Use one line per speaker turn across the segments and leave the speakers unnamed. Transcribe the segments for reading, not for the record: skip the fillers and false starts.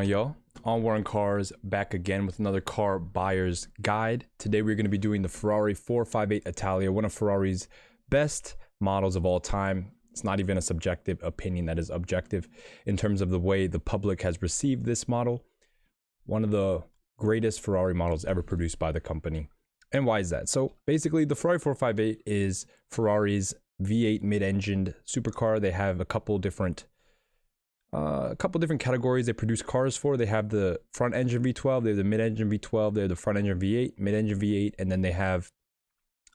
Y'all, On Warren Cars back again with another car buyer's guide. Today we're going to be doing the Ferrari 458 Italia, one of Ferrari's best models of all time. It's not even a subjective opinion, that is objective in terms of the way the public has received this model. One of the greatest Ferrari models ever produced by the company. And why is that? So basically the Ferrari 458 is Ferrari's V8 mid-engined supercar. They have a couple different categories they produce cars for. They have the front engine V12, they have the mid-engine V12, they have the front engine V8, mid-engine V8, and then they have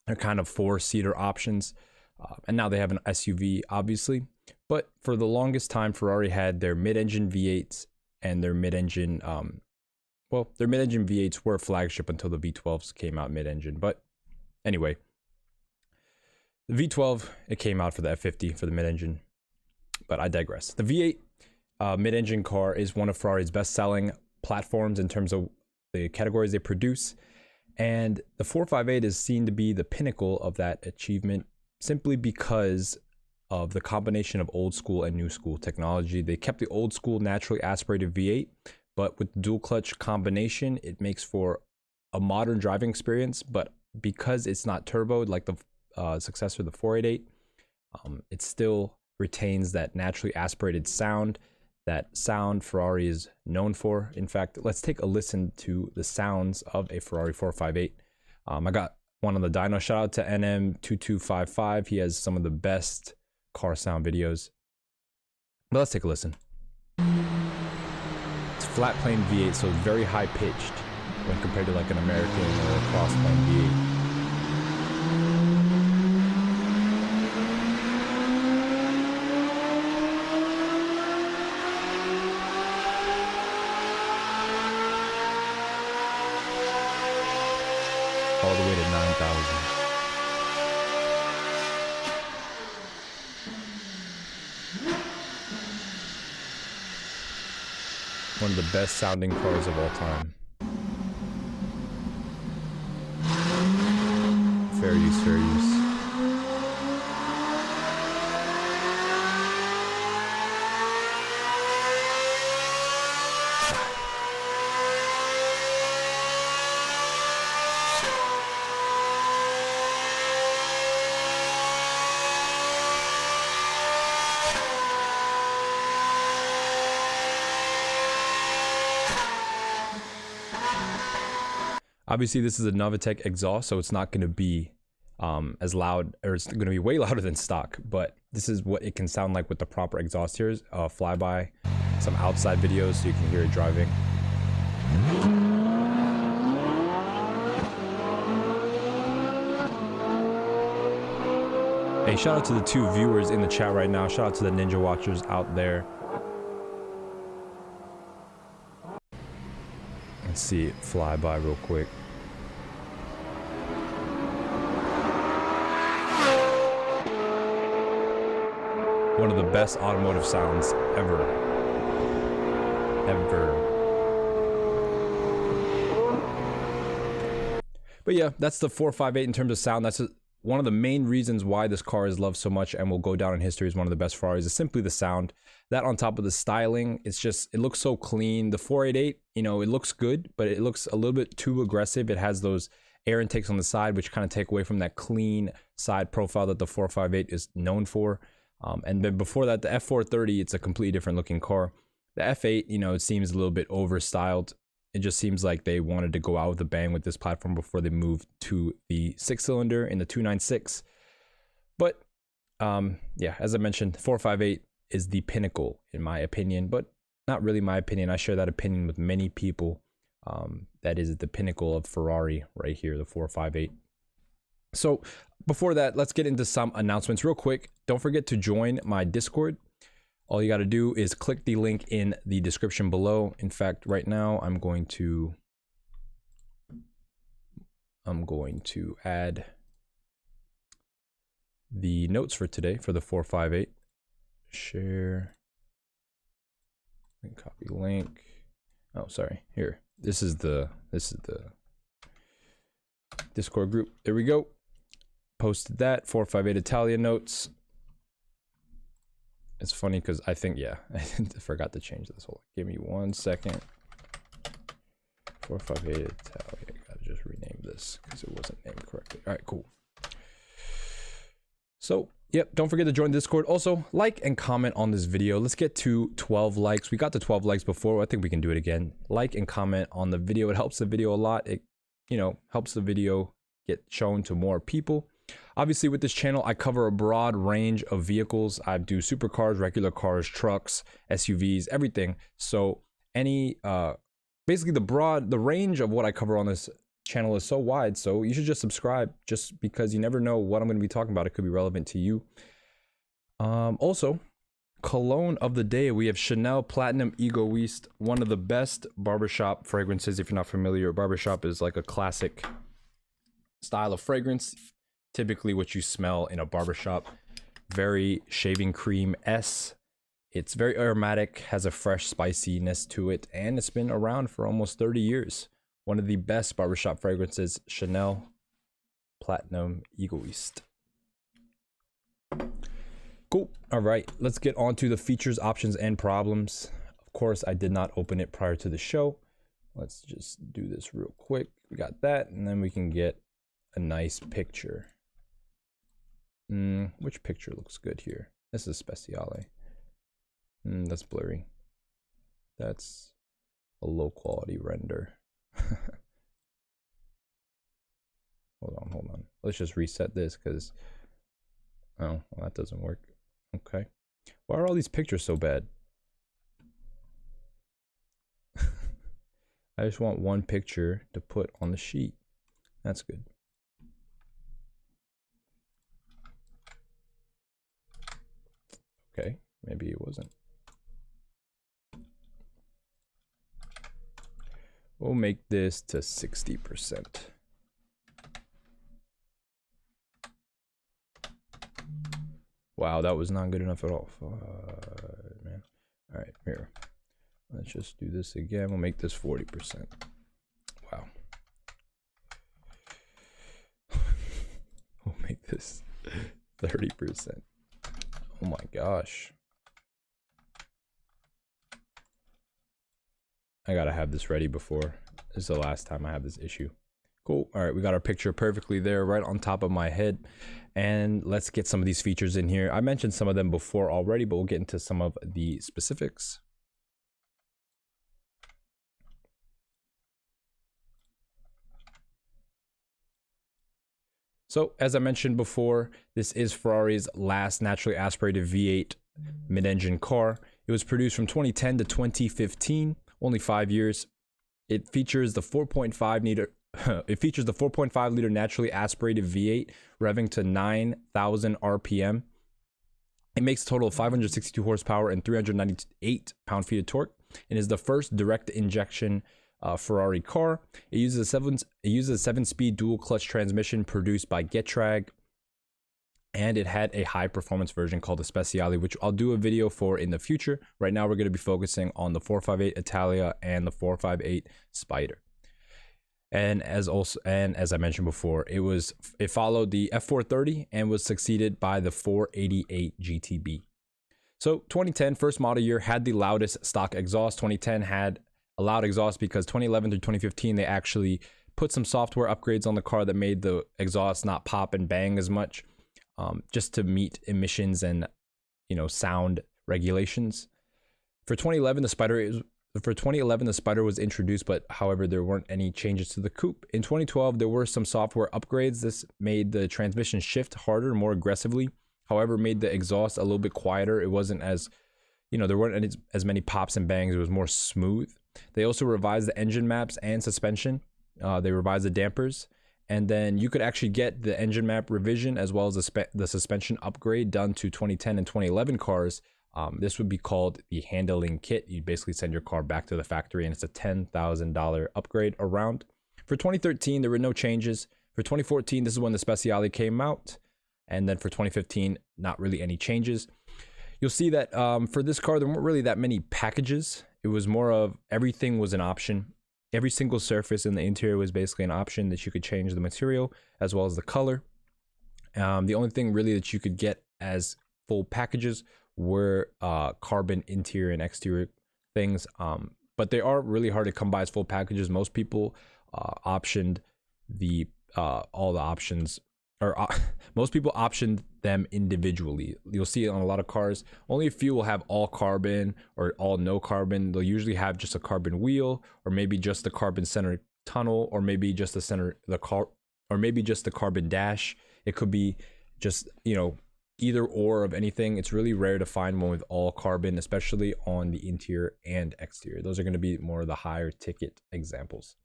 their kind of four-seater options. And now they have an SUV, obviously. But for the longest time, Ferrari had their mid-engine V8s and their mid-engine, their mid-engine V8s were a flagship until the V12s came out mid-engine. But anyway, the V12, it came out for the F50 for the mid-engine. But I digress. The V8 mid-engine car is one of Ferrari's best-selling platforms in terms of the categories they produce, and the 458 is seen to be the pinnacle of that achievement simply because of the combination of old school and new school technology. They kept the old school naturally aspirated V8, but with the dual clutch combination, it makes for a modern driving experience. But because it's not turboed like the successor, the 488, it still retains that naturally aspirated sound. That sound Ferrari is known for. In fact, let's take a listen to the sounds of a Ferrari 458. I got one on the dyno. Shout out to NM2255. He has some of the best car sound videos. But let's take a listen. It's flat plane V8, so very high pitched when compared to like an American or a cross plane V8. All the way to 9,000. One of the best sounding cars of all time. Fair use, fair use. Obviously, this is a Novatec exhaust, so it's not going to be as loud, or it's going to be way louder than stock. But this is what it can sound like with the proper exhaust. Here's a flyby, some outside videos so you can hear it driving. Hey, shout out to the two viewers in the chat right now. Shout out to the Ninja Watchers out there. Let's see it fly by real quick. One of the best automotive sounds ever. But yeah, that's the 458 in terms of sound. That's one of the main reasons why this car is loved so much and will go down in history as one of the best Ferraris, is simply the sound. That on top of the styling, it looks so clean. The 488, you know, it looks good, but it looks a little bit too aggressive. It has those air intakes on the side, which kind of take away from that clean side profile that the 458 is known for. And then before that, the F430, it's a completely different looking car. The F8, you know, it seems a little bit overstyled. It just seems like they wanted to go out with a bang with this platform before they moved to the 6-cylinder in the 296. But yeah, as I mentioned, 458 is the pinnacle in my opinion, but not really my opinion. I share that opinion with many people. That is the pinnacle of Ferrari right here, the 458. So before that, let's get into some announcements real quick. Don't forget to join my Discord. All you got to do is click the link in the description below. In fact, right now I'm going to add the notes for today for the 458. Share and copy link. Oh, sorry. Here. This is the Discord group. There we go. Posted that 458 Italia notes. It's funny because I think, yeah, I forgot to change this. Hold on. Give me 1 second. 458 Italia. Gotta just rename this because it wasn't named correctly. All right, cool. So, yep, don't forget to join Discord. Also, like and comment on this video. Let's get to 12 likes. We got to 12 likes before. I think we can do it again. Like and comment on the video. It helps the video a lot. It, you know, helps the video get shown to more people. Obviously, with this channel, I cover a broad range of vehicles. I do supercars, regular cars, trucks, SUVs, everything. So any, basically the range of what I cover on this channel is so wide. So you should just subscribe, just because you never know what I'm going to be talking about. It could be relevant to you. Also, cologne of the day, we have Chanel Platinum Egoist, one of the best barbershop fragrances. If you're not familiar, barbershop is like a classic style of fragrance, typically what you smell in a barbershop. Very shaving cream-esque. It's very aromatic, has a fresh spiciness to it, and it's been around for almost 30 years. One of the best barbershop fragrances, Chanel Platinum Egoist. Cool. All right, let's get on to the features, options, and problems. Of course, I did not open it prior to the show. Let's just do this real quick. We got that, and then we can get a nice picture. Which picture looks good here? This is Speciale. That's blurry. That's a low quality render. Hold on. Let's just reset this because, oh, well, that doesn't work. Okay. Why are all these pictures so bad? I just want one picture to put on the sheet. That's good. Okay, maybe it wasn't. We'll make this to 60%. Wow, that was not good enough at all. Man. All right, here. Let's just do this again. We'll make this 40%. Wow. We'll make this 30%. Oh my gosh. I gotta have this ready before. This is the last time I have this issue. Cool. All right, we got our picture perfectly there, right on top of my head. And let's get some of these features in here. I mentioned some of them before already, but we'll get into some of the specifics. So, as I mentioned before, this is Ferrari's last naturally aspirated V8 mid-engine car. It was produced from 2010 to 2015, only 5 years. It features the 4.5 liter naturally aspirated V8, revving to 9,000 RPM. It makes a total of 562 horsepower and 398 pound-feet of torque, and is the first direct injection Ferrari car. It uses a 7-speed dual clutch transmission produced by Getrag, and it had a high performance version called the Speciale, which I'll do a video for in the future. Right now we're going to be focusing on the 458 Italia and the 458 Spider. And as I mentioned before, it followed the F430 and was succeeded by the 488 GTB. So 2010, first model year, had the loudest stock exhaust. 2010 had a loud exhaust because 2011 through 2015 they actually put some software upgrades on the car that made the exhaust not pop and bang as much, just to meet emissions and, you know, sound regulations. For 2011 the Spider was introduced, but however there weren't any changes to the coupe. In 2012 there were some software upgrades. This made the transmission shift harder, more aggressively, however made the exhaust a little bit quieter. It wasn't as, you know, there weren't as many pops and bangs. It was more smooth. They also revised the engine maps and suspension. They revised the dampers, and then you could actually get the engine map revision as well as the suspension upgrade done to 2010 and 2011 cars. This would be called the handling kit. You basically send your car back to the factory, and it's a $10,000 upgrade around. For 2013 there were no changes. For 2014 this is when the Speciale came out, and then for 2015 not really any changes. You'll see that for this car there weren't really that many packages. It was more of everything was an option. Every single surface in the interior was basically an option that you could change the material as well as the color. The only thing really that you could get as full packages were carbon interior and exterior things, but they are really hard to come by as full packages. Most people optioned the all the options, or most people optioned them individually. You'll see it on a lot of cars. Only a few will have all carbon or all no carbon. They'll usually have just a carbon wheel, or maybe just the carbon center tunnel, or maybe just the center the car, or maybe just the carbon dash. It could be just, you know, either or of anything. It's really rare to find one with all carbon, especially on the interior and exterior. Those are going to be more of the higher ticket examples.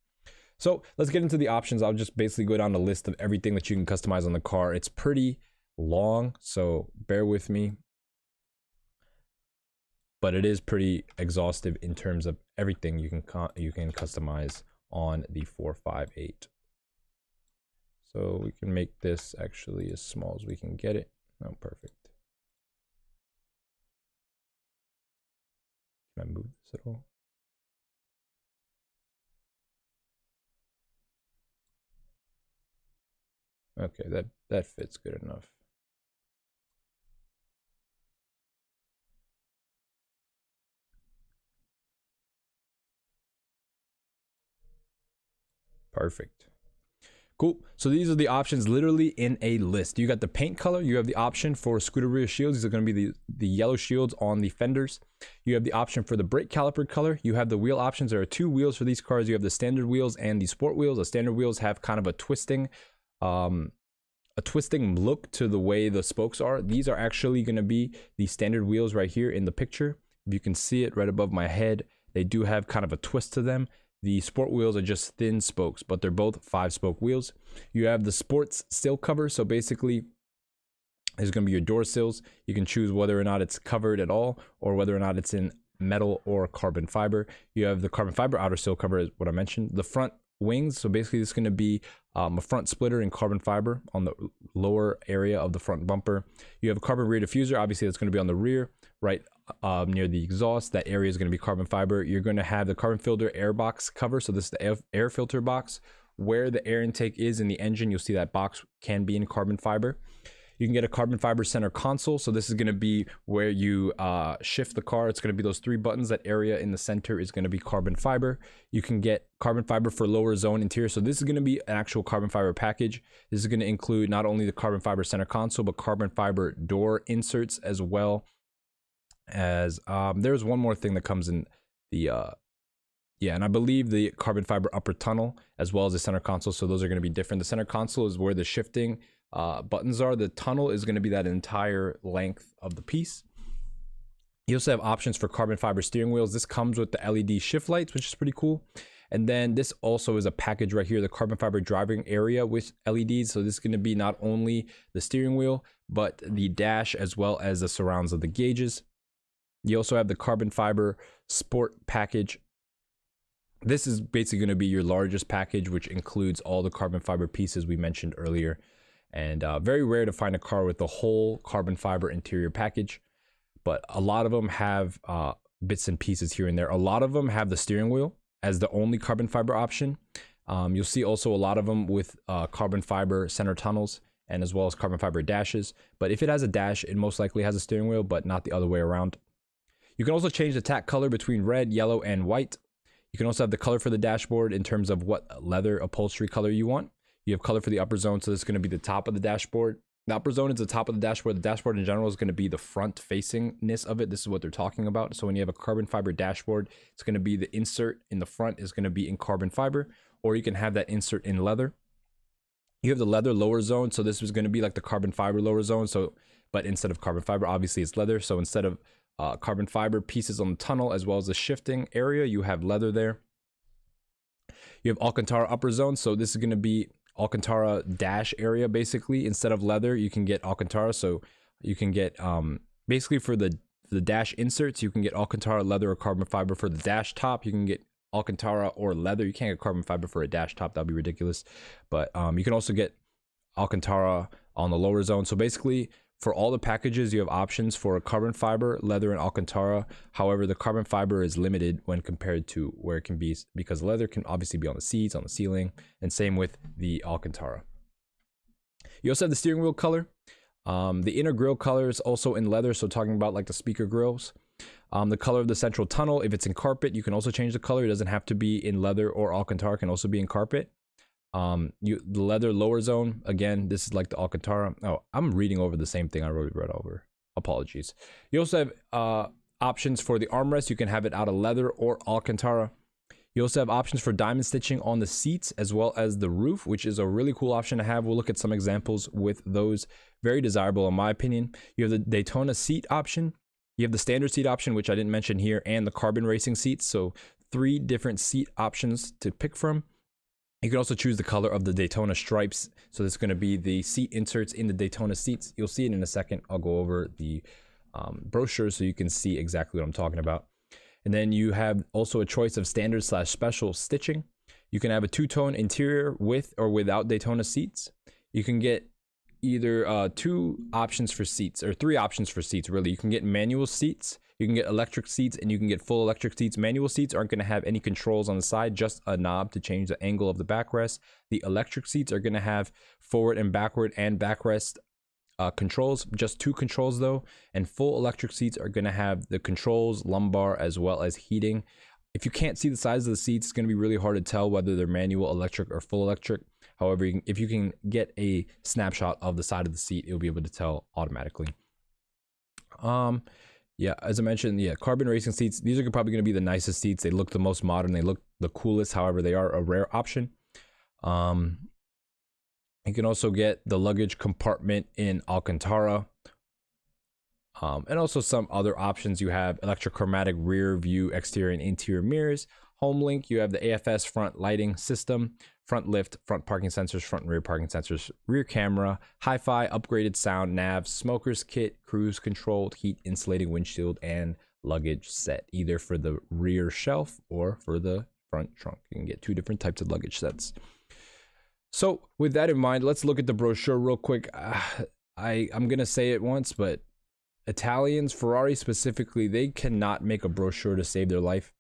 So let's get into the options. I'll just basically go down the list of everything that you can customize on the car. It's pretty long, so bear with me, but it is pretty exhaustive in terms of everything you can customize on the 458. So we can make this actually as small as we can get it. Oh, perfect. Can I move this at all? Okay, that fits good enough. Perfect. Cool. So these are the options literally in a list. You got the paint color. You have the option for scooter rear shields. These are going to be the yellow shields on the fenders. You have the option for the brake caliper color. You have the wheel options. There are two wheels for these cars. You have the standard wheels and the sport wheels. The standard wheels have kind of a twisting look to the way the spokes are. These are actually going to be the standard wheels right here in the picture. If you can see it right above my head, they do have kind of a twist to them. The sport wheels are just thin spokes, but they're both 5-spoke wheels. You have the sports sill cover. So basically, there's going to be your door sills. You can choose whether or not it's covered at all, or whether or not it's in metal or carbon fiber. You have the carbon fiber outer sill cover, is what I mentioned. The front wings. So basically, this is going to be a front splitter in carbon fiber on the lower area of the front bumper. You have a carbon rear diffuser. Obviously, that's going to be on the rear, right near the exhaust. That area is going to be carbon fiber. You're going to have the carbon filter air box cover. So this is the air filter box. Where the air intake is in the engine, you'll see that box can be in carbon fiber. You can get a carbon fiber center console. So this is going to be where you shift the car. It's going to be those 3 buttons. That area in the center is going to be carbon fiber. You can get carbon fiber for lower zone interior. So this is going to be an actual carbon fiber package. This is going to include not only the carbon fiber center console, but carbon fiber door inserts, as well as there's one more thing that comes in the and I believe the carbon fiber upper tunnel, as well as the center console. So those are going to be different. The center console is where the shifting buttons are. The tunnel is going to be that entire length of the piece. You also have options for carbon fiber steering wheels. This comes with the LED shift lights, which is pretty cool. And then this also is a package right here, the carbon fiber driving area with LEDs. So this is going to be not only the steering wheel, but the dash, as well as the surrounds of the gauges. You also have the carbon fiber sport package. This is basically going to be your largest package, which includes all the carbon fiber pieces we mentioned earlier. And very rare to find a car with the whole carbon fiber interior package, but a lot of them have bits and pieces here and there. A lot of them have the steering wheel as the only carbon fiber option. You'll see also a lot of them with carbon fiber center tunnels, and as well as carbon fiber dashes. But if it has a dash, it most likely has a steering wheel, but not the other way around. You can also change the tack color between red, yellow, and white. You can also have the color for the dashboard in terms of what leather upholstery color you want. You have color for the upper zone, so this is going to be the top of the dashboard. The upper zone is the top of the dashboard. The dashboard in general is going to be the front facingness of it. This is what they're talking about. So when you have a carbon fiber dashboard, it's going to be the insert in the front is going to be in carbon fiber, or you can have that insert in leather. You have the leather lower zone, so this is going to be like the carbon fiber lower zone. So, but instead of carbon fiber, obviously it's leather. So instead of carbon fiber pieces on the tunnel, as well as the shifting area, you have leather there. You have Alcantara upper zone, so this is going to be Alcantara dash area. Basically, instead of leather, you can get Alcantara. So you can get basically for the dash inserts, you can get Alcantara leather or carbon fiber. For the dash top, you can get Alcantara or leather. You can't get carbon fiber for a dash top, that'd be ridiculous. But you can also get Alcantara on the lower zone. So basically, for all the packages, you have options for carbon fiber, leather, and Alcantara. However, the carbon fiber is limited when compared to where it can be, because leather can obviously be on the seats, on the ceiling, and same with the Alcantara. You also have the steering wheel color. The inner grille color is also in leather, so talking about like the speaker grills. The color of the central tunnel, if it's in carpet, you can also change the color. It doesn't have to be in leather or Alcantara, it can also be in carpet. The leather lower zone, again, this is like the Alcantara. Oh, I'm reading over the same thing I already read over. Apologies. You also have options for the armrest. You can have it out of leather or Alcantara. You also have options for diamond stitching on the seats as well as the roof, which is a really cool option to have. We'll look at some examples with those. Very desirable in my opinion. You have the Daytona seat option. You have the standard seat option, which I didn't mention here, and the carbon racing seats. So 3 different seat options to pick from. You can also choose the color of the Daytona stripes. So this is going to be the seat inserts in the Daytona seats. You'll see it in a second. I'll go over the brochure so you can see exactly what I'm talking about. And then you have also a choice of standard / special stitching. You can have a 2-tone interior with or without Daytona seats. You can get either 2 options for seats, or 3 options for seats really. You can get manual seats, you can get electric seats, and you can get full electric seats. Manual seats aren't going to have any controls on the side, just a knob to change the angle of the backrest. The electric seats are going to have forward and backrest controls, just 2 controls though. And full electric seats are going to have the controls, lumbar, as well as heating. If you can't see the size of the seats, it's going to be really hard to tell whether they're manual, electric, or full electric. However, if you can get a snapshot of the side of the seat, you'll be able to tell automatically. Yeah, as I mentioned, yeah, carbon racing seats. These are probably going to be the nicest seats. They look the most modern. They look the coolest. However, they are a rare option. You can also get the luggage compartment in Alcantara. And also some other options. You have electrochromatic rear view, exterior and interior mirrors. HomeLink, you have the AFS front lighting system, front lift, front parking sensors, front and rear parking sensors, rear camera, hi-fi, upgraded sound, nav, smokers kit, cruise control, heat insulating windshield, and luggage set, either for the rear shelf or for the front trunk. You can get 2 different types of luggage sets. So with that in mind, let's look at the brochure real quick. I'm gonna say it once, but Italians, Ferrari specifically, they cannot make a brochure to save their life.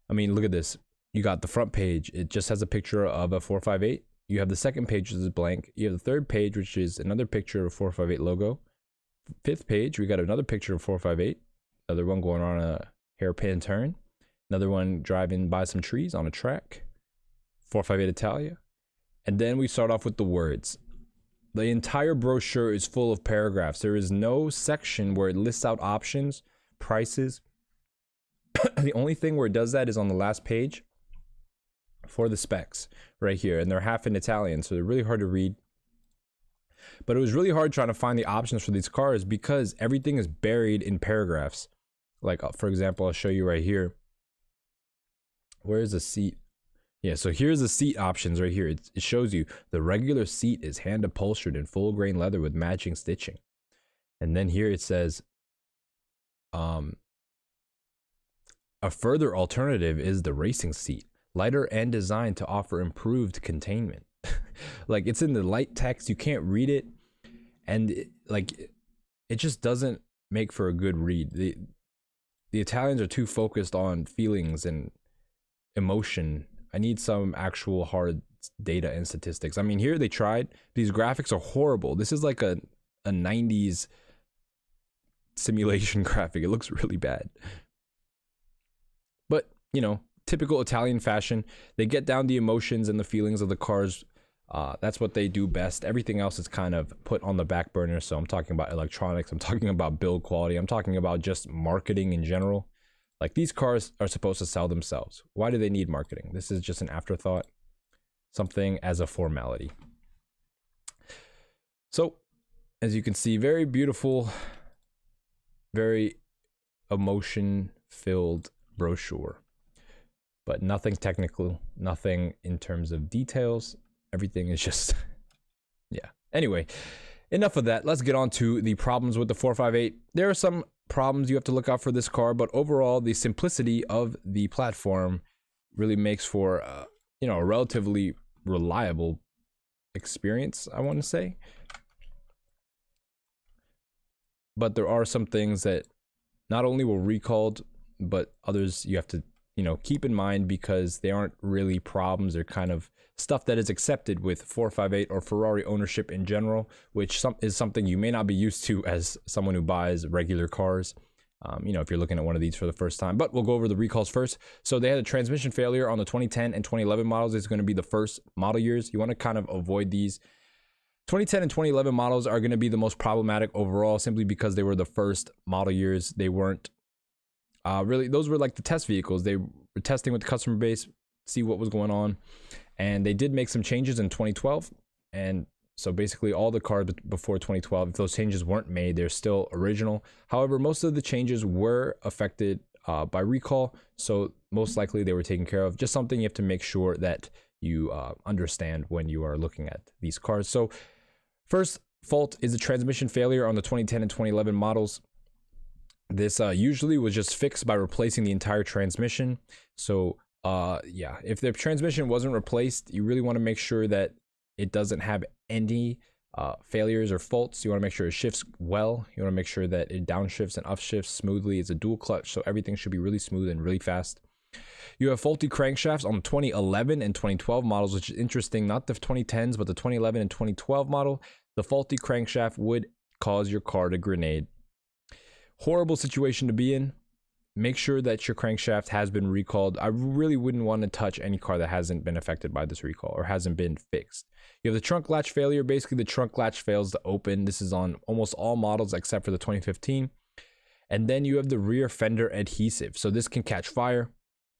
I mean, look at this. You got the front page. It just has a picture of a 458. You have the second page, which is blank. You have the third page, which is another picture of 458 logo. 5th page, we got another picture of 458. Another one going on a hairpin turn. Another one driving by some trees on a track. 458 Italia. And then we start off with the words. The entire brochure is full of paragraphs. There is no section where it lists out options, prices. The only thing where it does that is on the last page for the specs right here. And they're half in Italian, so they're really hard to read. But it was really hard trying to find the options for these cars because everything is buried in paragraphs. Like, for example, I'll show you right here. Where is the seat? Yeah, so here's the seat options right here. It shows you the regular seat is hand upholstered in full grain leather with matching stitching. And then here it says, a further alternative is the racing seat, lighter and designed to offer improved containment. Like, it's in the light text, you can't read it, and it just doesn't make for a good read. The Italians are too focused on feelings and emotion. I need some actual hard data and statistics. I mean, here they tried. These graphics are horrible. This is like a 90s simulation graphic. It looks really bad. But, you know, typical Italian fashion. They get down the emotions and the feelings of the cars. That's what they do best. Everything else is kind of put on the back burner. So I'm talking about electronics. I'm talking about build quality. I'm talking about just marketing in general. Like, these cars are supposed to sell themselves. Why do they need marketing? This is just an afterthought. Something as a formality. So, as you can see, very beautiful, very emotion-filled brochure. But nothing technical, nothing in terms of details. Everything is just, yeah. Anyway, enough of that. Let's get on to the problems with the 458. There are some problems you have to look out for this car, but overall, the simplicity of the platform really makes for, you know, a relatively reliable experience, I want to say. But there are some things that not only were recalled, but others you have to keep in mind, because they aren't really problems. They're kind of stuff that is accepted with 458 or Ferrari ownership in general, which is something you may not be used to as someone who buys regular cars. If you're looking at one of these for the first time. But we'll go over the recalls first. So they had a transmission failure on the 2010 and 2011 models. It's going to be the first model years. You want to kind of avoid these. 2010 and 2011 models are going to be the most problematic overall, simply because they were the first model years. They weren't really, those were like the test vehicles. They were testing with the customer base, see what was going on. And they did make some changes in 2012. And so basically all the cars before 2012, if those changes weren't made, they're still original. However, most of the changes were affected by recall. So most likely they were taken care of. Just something you have to make sure that you understand when you are looking at these cars. So first fault is a transmission failure on the 2010 and 2011 models. This usually was just fixed by replacing the entire transmission. So yeah, if the transmission wasn't replaced, you really want to make sure that it doesn't have any failures or faults. You want to make sure it shifts well. You want to make sure that it downshifts and upshifts smoothly. It's a dual clutch, so everything should be really smooth and really fast. You have faulty crankshafts on the 2011 and 2012 models, which is interesting. Not the 2010s, but the 2011 and 2012 model. The faulty crankshaft would cause your car to grenade. Horrible situation to be in. Make sure that your crankshaft has been recalled. I really wouldn't want to touch any car that hasn't been affected by this recall or hasn't been fixed. You have the trunk latch failure. Basically, the trunk latch fails to open. This is on almost all models except for the 2015. And then you have the rear fender adhesive. So this can catch fire.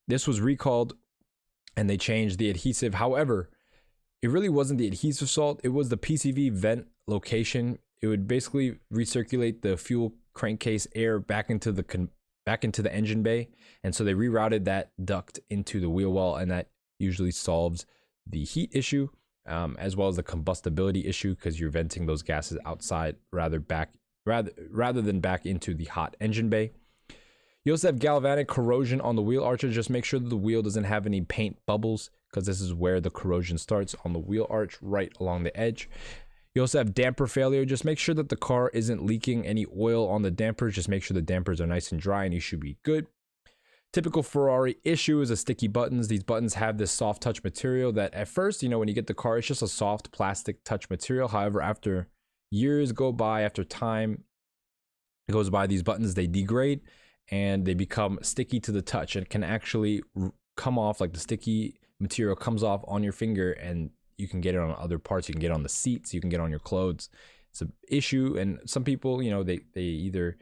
This was recalled and they changed the adhesive. However, it really wasn't the adhesive fault. It was the PCV vent location. It would basically recirculate the fuel crankcase air back into the engine bay, and so they rerouted that duct into the wheel well, and that usually solves the heat issue as well as the combustibility issue, because you're venting those gases outside rather than back into the hot engine bay. You also have galvanic corrosion on the wheel arches. Just make sure that the wheel doesn't have any paint bubbles, because this is where the corrosion starts, on the wheel arch right along the edge. You also have damper failure. Just make sure that the car isn't leaking any oil on the dampers. Just make sure the dampers are nice and dry and you should be good. Typical Ferrari issue is the sticky buttons. These buttons have this soft touch material that at first, when you get the car, it's just a soft plastic touch material. However, after years go by, after time goes by, these buttons, they degrade and they become sticky to the touch. It can actually come off, like the sticky material comes off on your finger, and you can get it on other parts. You can get on the seats, you can get on your clothes. It's an issue. And some people, they either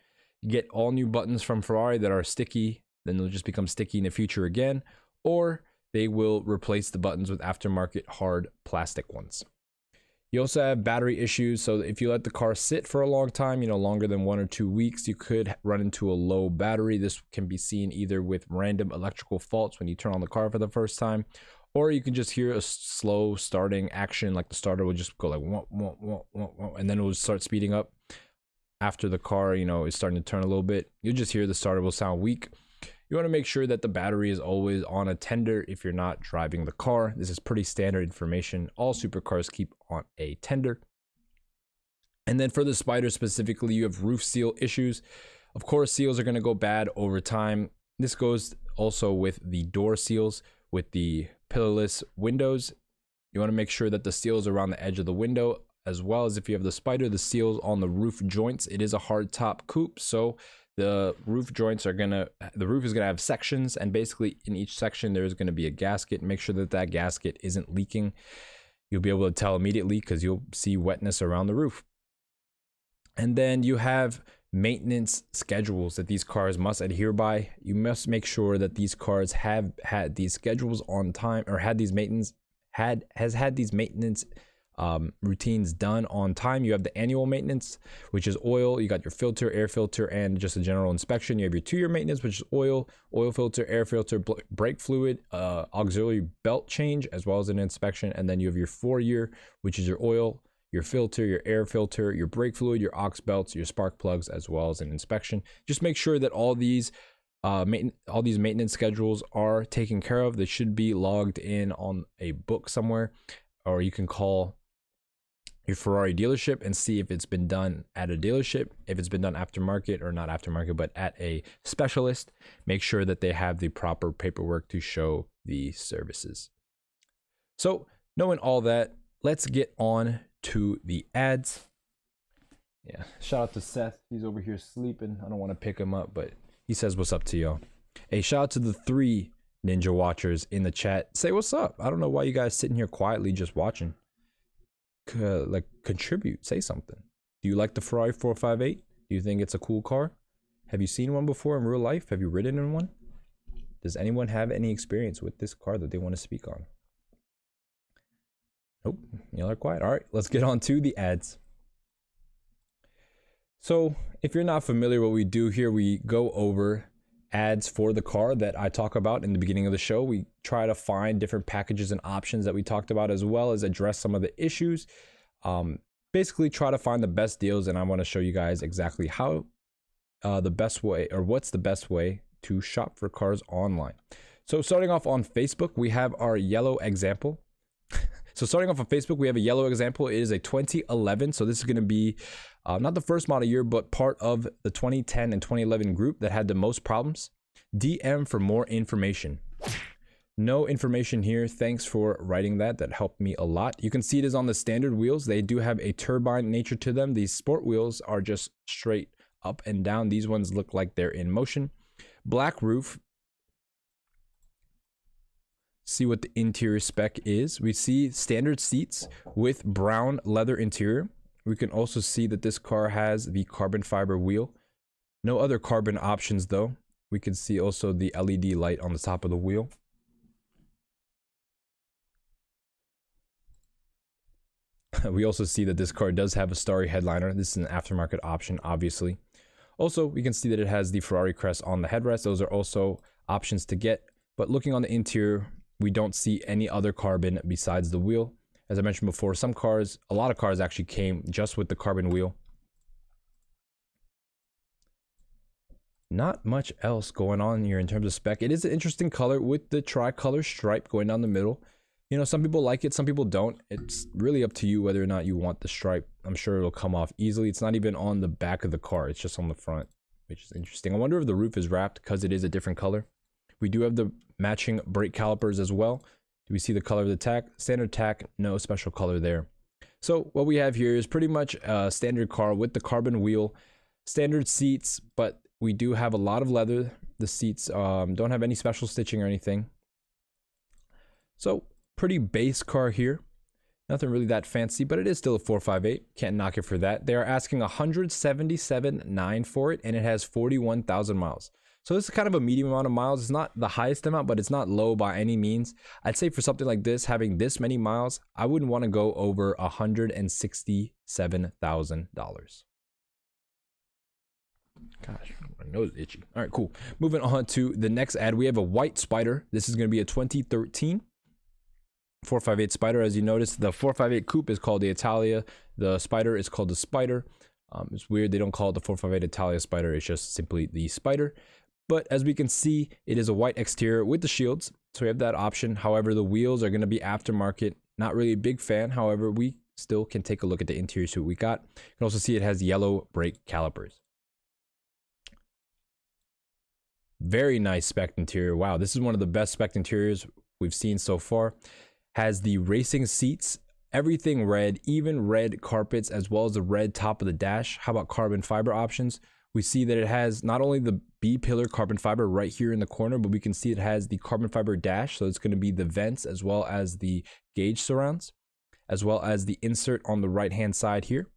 get all new buttons from Ferrari that are sticky, then they'll just become sticky in the future again, or they will replace the buttons with aftermarket hard plastic ones. You also have battery issues. So if you let the car sit for a long time, longer than 1 or 2 weeks, you could run into a low battery. This can be seen either with random electrical faults when you turn on the car for the first time, or you can just hear a slow starting action, like the starter will just go like wah, wah, wah, wah, wah, and then it will start speeding up after the car is starting to turn a little bit. You'll just hear the starter will sound weak. You want to make sure that the battery is always on a tender if you're not driving the car. This is pretty standard information. All supercars keep on a tender. And then for the Spider specifically, you have roof seal issues. Of course, seals are going to go bad over time. This goes also with the door seals. With the pillarless windows, you want to make sure that the seals around the edge of the window, as well as if you have the Spider, the seals on the roof joints. It is a hard top coupe, so the roof joints are the roof is gonna have sections, and basically in each section there's gonna be a gasket. Make sure that that gasket isn't leaking. You'll be able to tell immediately because you'll see wetness around the roof. And then you have maintenance schedules that these cars must adhere by. You must make sure that these cars have had these schedules on time, or had these maintenance routines done on time. You have the annual maintenance, which is oil. You got your filter, air filter, and just a general inspection. You have your 2-year maintenance, which is oil filter, air filter, brake fluid, auxiliary belt change, as well as an inspection. And then you have your 4-year, which is your oil, your filter, your air filter, your brake fluid, your aux belts, your spark plugs, as well as an inspection. Just make sure that all these maintenance schedules are taken care of. They should be logged in on a book somewhere, or you can call your Ferrari dealership and see if it's been done at a dealership, if it's been done aftermarket, or not aftermarket, but at a specialist. Make sure that they have the proper paperwork to show the services. So knowing all that, let's get on to the ads. Yeah, shout out to Seth. He's over here sleeping. I don't want to pick him up, but he says what's up to y'all. Hey, shout out to the 3 Ninja watchers in the chat. Say what's up. I don't know why you guys sitting here quietly just watching. Like, contribute, say something. Do you like the Ferrari 458? Do you think it's a cool car? Have you seen one before in real life? Have you ridden in one? Does anyone have any experience with this car that they want to speak on? Nope, y'all are quiet. All right, let's get on to the ads. So if you're not familiar, what we do here, we go over ads for the car that I talk about in the beginning of the show. We try to find different packages and options that we talked about, as well as address some of the issues. Basically try to find the best deals, and I want to show you guys exactly how the best way, or what's the best way to shop for cars online. So starting off on Facebook, we have our yellow example. So starting off on Facebook, we have a yellow example. It is a 2011. So this is going to be not the first model year, but part of the 2010 and 2011 group that had the most problems. DM for more information. No information here. Thanks for writing that. That helped me a lot. You can see it is on the standard wheels. They do have a turbine nature to them. These sport wheels are just straight up and down. These ones look like they're in motion. Black roof. See what the interior spec is. We see standard seats with brown leather interior. We can also see that this car has the carbon fiber wheel. No other carbon options though. We can see also the LED light on the top of the wheel. We also see that this car does have a starry headliner. This is an aftermarket option, obviously. Also, we can see that it has the Ferrari crest on the headrest. Those are also options to get. But looking on the interior, we don't see any other carbon besides the wheel. As I mentioned before, some cars, a lot of cars actually came just with the carbon wheel. Not much else going on here in terms of spec. It is an interesting color with the tricolor stripe going down the middle. You know, some people like it, some people don't. It's really up to you whether or not you want the stripe. I'm sure it'll come off easily. It's not even on the back of the car. It's just on the front, which is interesting. I wonder if the roof is wrapped because it is a different color. We do have the matching brake calipers as well. Do we see the color of the tack? Standard tack, no special color there. So what we have here is pretty much a standard car with the carbon wheel, standard seats, but we do have a lot of leather. The seats don't have any special stitching or anything. So pretty base car here. Nothing really that fancy, but it is still a 458. Can't knock it for that. They are asking $177,900 for it, and it has 41,000 miles. So this is kind of a medium amount of miles. It's not the highest amount, but it's not low by any means. I'd say for something like this, having this many miles, I wouldn't want to go over $167,000. Gosh, my nose is itchy. All right, cool. Moving on to the next ad. We have a white Spider. This is going to be a 2013 458 Spider. As you notice, the 458 Coupe is called the Italia. The Spider is called the Spider. It's weird they don't call it the 458 Italia Spider. It's just simply the Spider. But as we can see, it is a white exterior with the shields. So we have that option. However, the wheels are going to be aftermarket. Not really a big fan. However, we still can take a look at the interior, see what we got. You can also see it has yellow brake calipers. Very nice spec interior. Wow, this is one of the best spec interiors we've seen so far. Has the racing seats, everything red, even red carpets, as well as the red top of the dash. How about carbon fiber options? We see that it has not only the B-pillar carbon fiber right here in the corner, but we can see it has the carbon fiber dash. So it's going to be the vents as well as the gauge surrounds, as well as the insert on the right-hand side here.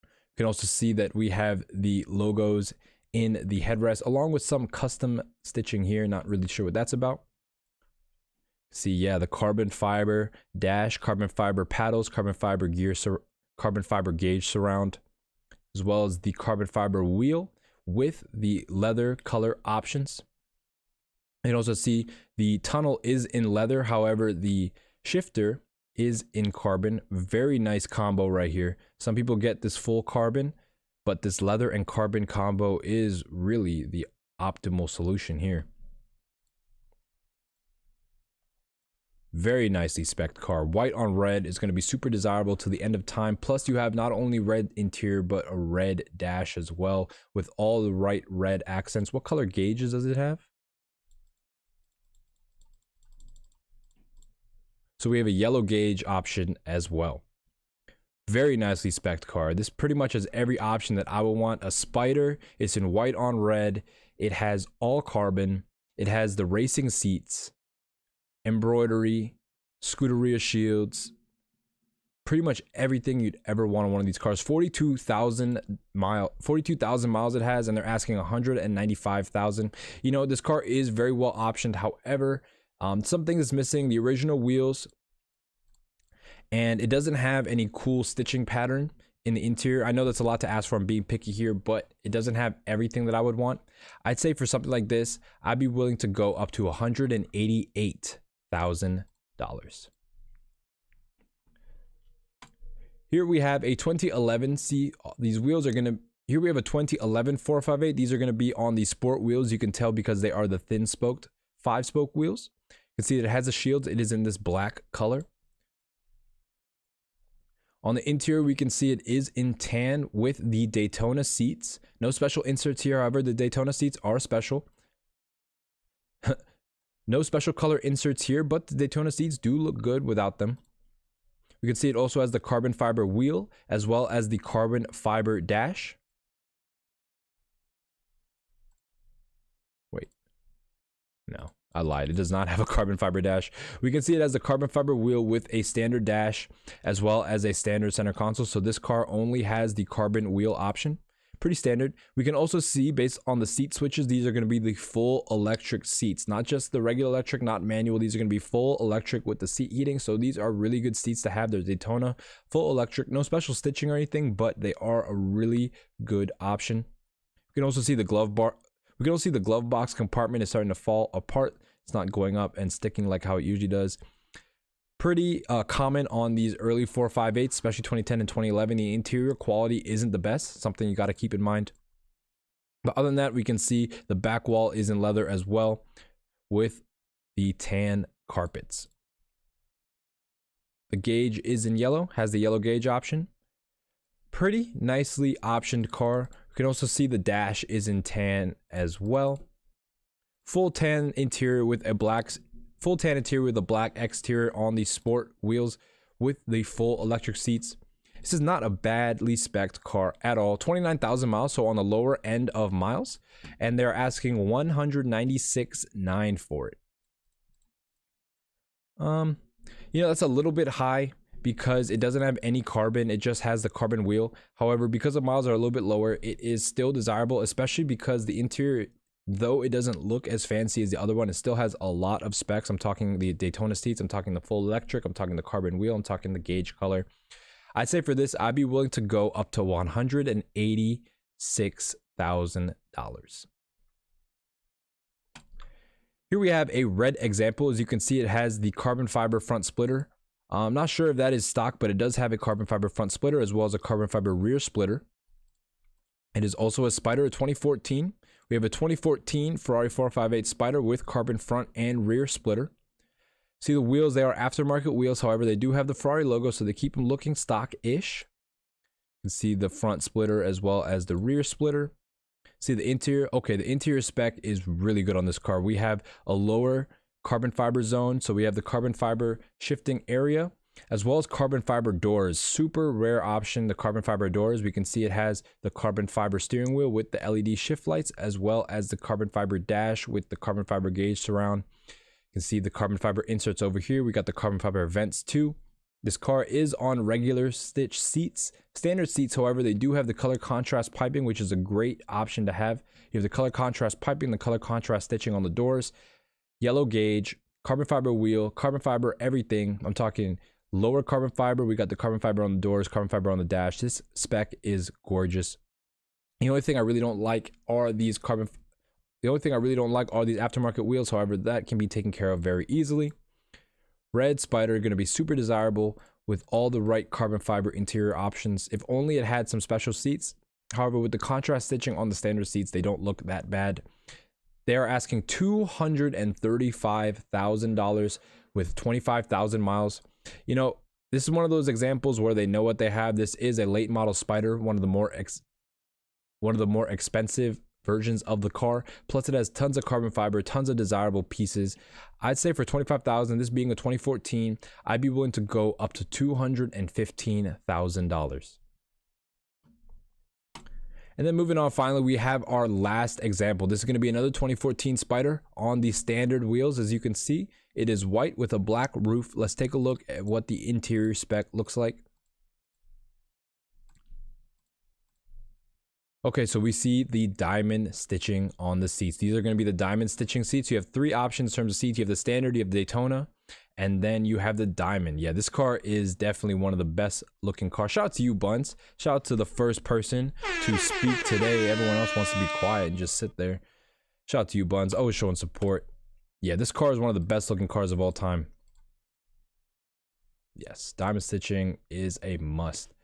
You can also see that we have the logos in the headrest, along with some custom stitching here. Not really sure what that's about. See, yeah, the carbon fiber dash, carbon fiber paddles, carbon fiber gear, carbon fiber gauge surround, as well as the carbon fiber wheel with the leather color options. You can also see the tunnel is in leather. However, the shifter is in carbon. Very nice combo right here. Some people get this full carbon, but this leather and carbon combo is really the optimal solution here. Very nicely spec'd car. White on red is going to be super desirable to the end of time. Plus, you have not only red interior, but a red dash as well with all the right red accents. What color gauges does it have? So we have a yellow gauge option as well. Very nicely spec'd car. This pretty much has every option that I would want. A Spider. It's in white on red. It has all carbon. It has the racing seats, embroidery, Scuderia shields, pretty much everything you'd ever want on one of these cars. 42,000 miles it has, and they're asking 195,000. You know, this car is very well optioned. However, something is missing: the original wheels, and it doesn't have any cool stitching pattern in the interior. I know that's a lot to ask for. I'm being picky here, but it doesn't have everything that I would want. I'd say for something like this, I'd be willing to go up to $188,000. Here we have a 2011. See, these wheels are gonna. Here we have a 2011 458. These are gonna be on the sport wheels. You can tell because they are the thin spoked 5-spoke wheels. You can see that it has the shields. It is in this black color. On the interior, we can see it is in tan with the Daytona seats. No special inserts here. However, the Daytona seats are special. No special color inserts here, but the Daytona seats do look good without them. We can see it also has the carbon fiber wheel as well as the carbon fiber dash. Wait, no, I lied. It does not have a carbon fiber dash. We can see it has the carbon fiber wheel with a standard dash as well as a standard center console. So this car only has the carbon wheel option. Pretty standard. We can also see, based on the seat switches, these are going to be the full electric seats, not just the regular electric, not manual. These are going to be full electric with the seat heating. So these are really good seats to have. They're Daytona full electric, no special stitching or anything, but they are a really good option. You can also see the glove bar. We can also see the glove box compartment is starting to fall apart. It's not going up and sticking like how it usually does. Pretty common on these early 458s, especially 2010 and 2011. The interior quality isn't the best, something you got to keep in mind. But other than that, we can see the back wall is in leather as well with the tan carpets. The gauge is in yellow, has the yellow gauge option. Pretty nicely optioned car. You can also see the dash is in tan as well. Full tan interior with a black exterior on the sport wheels with the full electric seats. This is not a badly spec'd car at all. 29,000 miles, so on the lower end of miles, and they're asking $196,900 for it. You know, that's a little bit high because it doesn't have any carbon. It just has the carbon wheel. However, because the miles are a little bit lower, it is still desirable, especially because the interior, though it doesn't look as fancy as the other one, it still has a lot of specs. I'm talking the Daytona seats, I'm talking the full electric, I'm talking the carbon wheel, I'm talking the gauge color. I'd say for this, I'd be willing to go up to $186,000. Here we have a red example. As you can see, it has the carbon fiber front splitter. I'm not sure if that is stock, but it does have a carbon fiber front splitter as well as a carbon fiber rear splitter. It is also a Spider, a 2014. We have a 2014 Ferrari 458 Spider with carbon front and rear splitter. See the wheels, they are aftermarket wheels. However, they do have the Ferrari logo, so they keep them looking stock-ish. You can see the front splitter as well as the rear splitter. See the interior. Okay, the interior spec is really good on this car. We have a lower carbon fiber zone, so we have the carbon fiber shifting area as well as carbon fiber doors. Super rare option, the carbon fiber doors. We can see it has the carbon fiber steering wheel with the LED shift lights as well as the carbon fiber dash with the carbon fiber gauge surround. You can see the carbon fiber inserts over here. We got the carbon fiber vents too. This car is on regular stitch seats, standard seats. However, they do have the color contrast piping, which is a great option to have. You have the color contrast piping, the color contrast stitching on the doors, yellow gauge, carbon fiber wheel, carbon fiber everything. I'm talking lower carbon fiber. We got the carbon fiber on the doors, carbon fiber on the dash. This spec is gorgeous. The only thing I really don't like are these aftermarket wheels. However, that can be taken care of very easily. Red Spider going to be super desirable with all the right carbon fiber interior options. If only it had some special seats. However, with the contrast stitching on the standard seats, they don't look that bad. They are asking $235,000 with 25,000 miles. You know, this is one of those examples where they know what they have. This is a late model Spider, one of the more expensive versions of the car. Plus, it has tons of carbon fiber, tons of desirable pieces. I'd say for 25,000, this being a 2014, I'd be willing to go up to $215,000. And then moving on, finally, we have our last example. This is going to be another 2014 Spider on the standard wheels. As you can see, it is white with a black roof. Let's take a look at what the interior spec looks like. Okay, so we see the diamond stitching on the seats. These are going to be the diamond stitching seats. You have three options in terms of seats. You have the standard, you have the Daytona, and then you have the diamond. Yeah, this car is definitely one of the best looking cars. Shout out to you, Buns. Shout out to the first person to speak today. Everyone else wants to be quiet and just sit there. Shout out to you, Buns. Always showing support. Yeah, this car is one of the best looking cars of all time. Yes, diamond stitching is a must.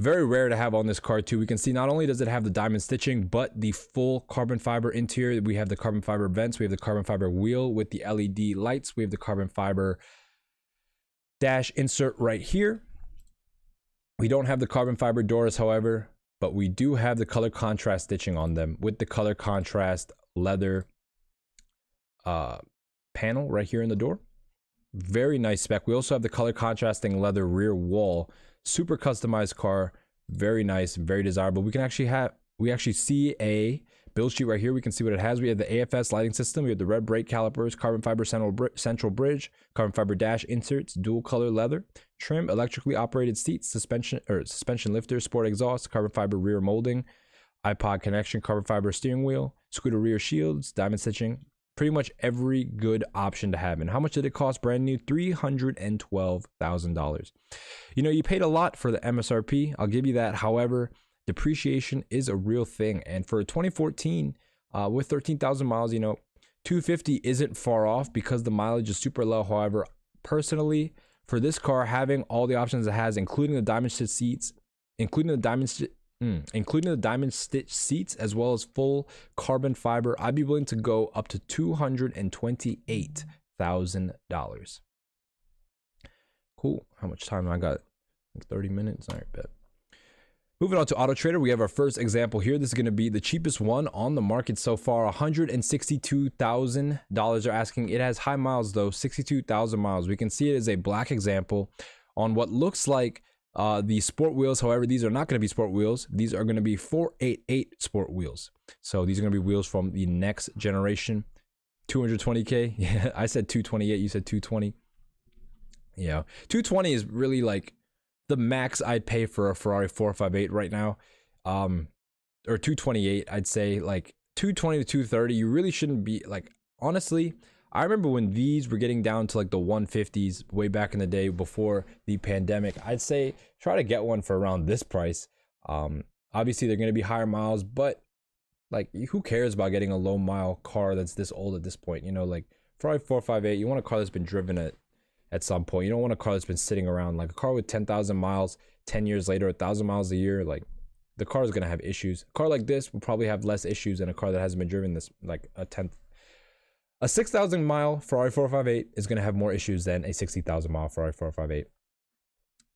Very rare to have on this car too. We can see not only does it have the diamond stitching, but the full carbon fiber interior. We have the carbon fiber vents. We have the carbon fiber wheel with the LED lights. We have the carbon fiber dash insert right here. We don't have the carbon fiber doors, however, but we do have the color contrast stitching on them with the color contrast leather panel right here in the door. Very nice spec. We also have the color contrasting leather rear wall. Super customized car, very nice, very desirable. We actually see a build sheet right here. We can see what it has. We have the AFS lighting system. We have the red brake calipers, carbon fiber central bridge, carbon fiber dash inserts, dual color leather trim, electrically operated seats, suspension lifter, sport exhaust, carbon fiber rear molding, iPod connection, carbon fiber steering wheel, scooter rear shields, diamond stitching. Pretty much every good option to have. And how much did it cost brand new? $312,000. You know, you paid a lot for the MSRP. I'll give you that. However, depreciation is a real thing. And for a 2014 with 13,000 miles, you know, 250 isn't far off because the mileage is super low. However, personally, for this car, having all the options it has, including the diamond stitch seats, including the diamond stitch seats, as well as full carbon fiber, I'd be willing to go up to $228,000. Cool. How much time I got? Like 30 minutes. All right, bet. Moving on to Auto Trader, we have our first example here. This is going to be the cheapest one on the market so far. $162,000 are asking. It has high miles though, 62,000 miles. We can see it as a black example on what looks like the sport wheels. However, these are not going to be sport wheels. These are going to be 488 sport wheels. So these are going to be wheels from the next generation. 220K. Yeah, I said 228. You said 220. Yeah, 220 is really like the max I'd pay for a Ferrari 458 right now. Or 228, I'd say. Like 220 to 230, you really shouldn't be like, honestly, I remember when these were getting down to like the 150s way back in the day before the pandemic. I'd say try to get one for around this price. Obviously they're going to be higher miles, but like who cares about getting a low mile car that's this old at this point? You know, like Ferrari 458, you want a car that's been driven at some point. You don't want a car that's been sitting around. Like a car with 10,000 miles 10 years later, 1,000 miles a year, like the car is going to have issues. A car like this will probably have less issues than a car that hasn't been driven this like a 6,000 mile Ferrari 458 is going to have more issues than a 60,000 mile Ferrari 458.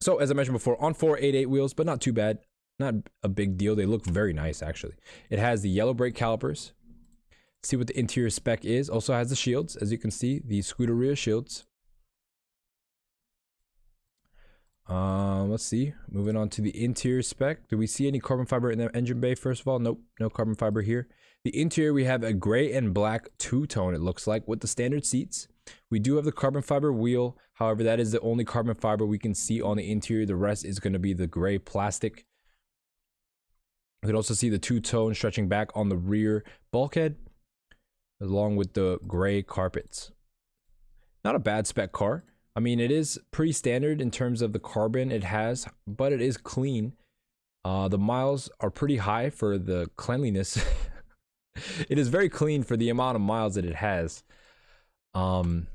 So as I mentioned before, on 488 wheels, but not too bad. Not a big deal. They look very nice actually. It has the yellow brake calipers. See what the interior spec is. Also has the shields, as you can see, the scooter rear shields. Let's see. Moving on to the interior spec. Do we see any carbon fiber in the engine bay? First of all, nope, no carbon fiber here. The interior, we have a gray and black two-tone, it looks like, with the standard seats. We do have the carbon fiber wheel. However, that is the only carbon fiber we can see on the interior. The rest is going to be the gray plastic. You can also see the two-tone stretching back on the rear bulkhead, along with the gray carpets. Not a bad spec car. I mean, it is pretty standard in terms of the carbon it has, but it is clean. The miles are pretty high for the cleanliness. It is very clean for the amount of miles that it has. But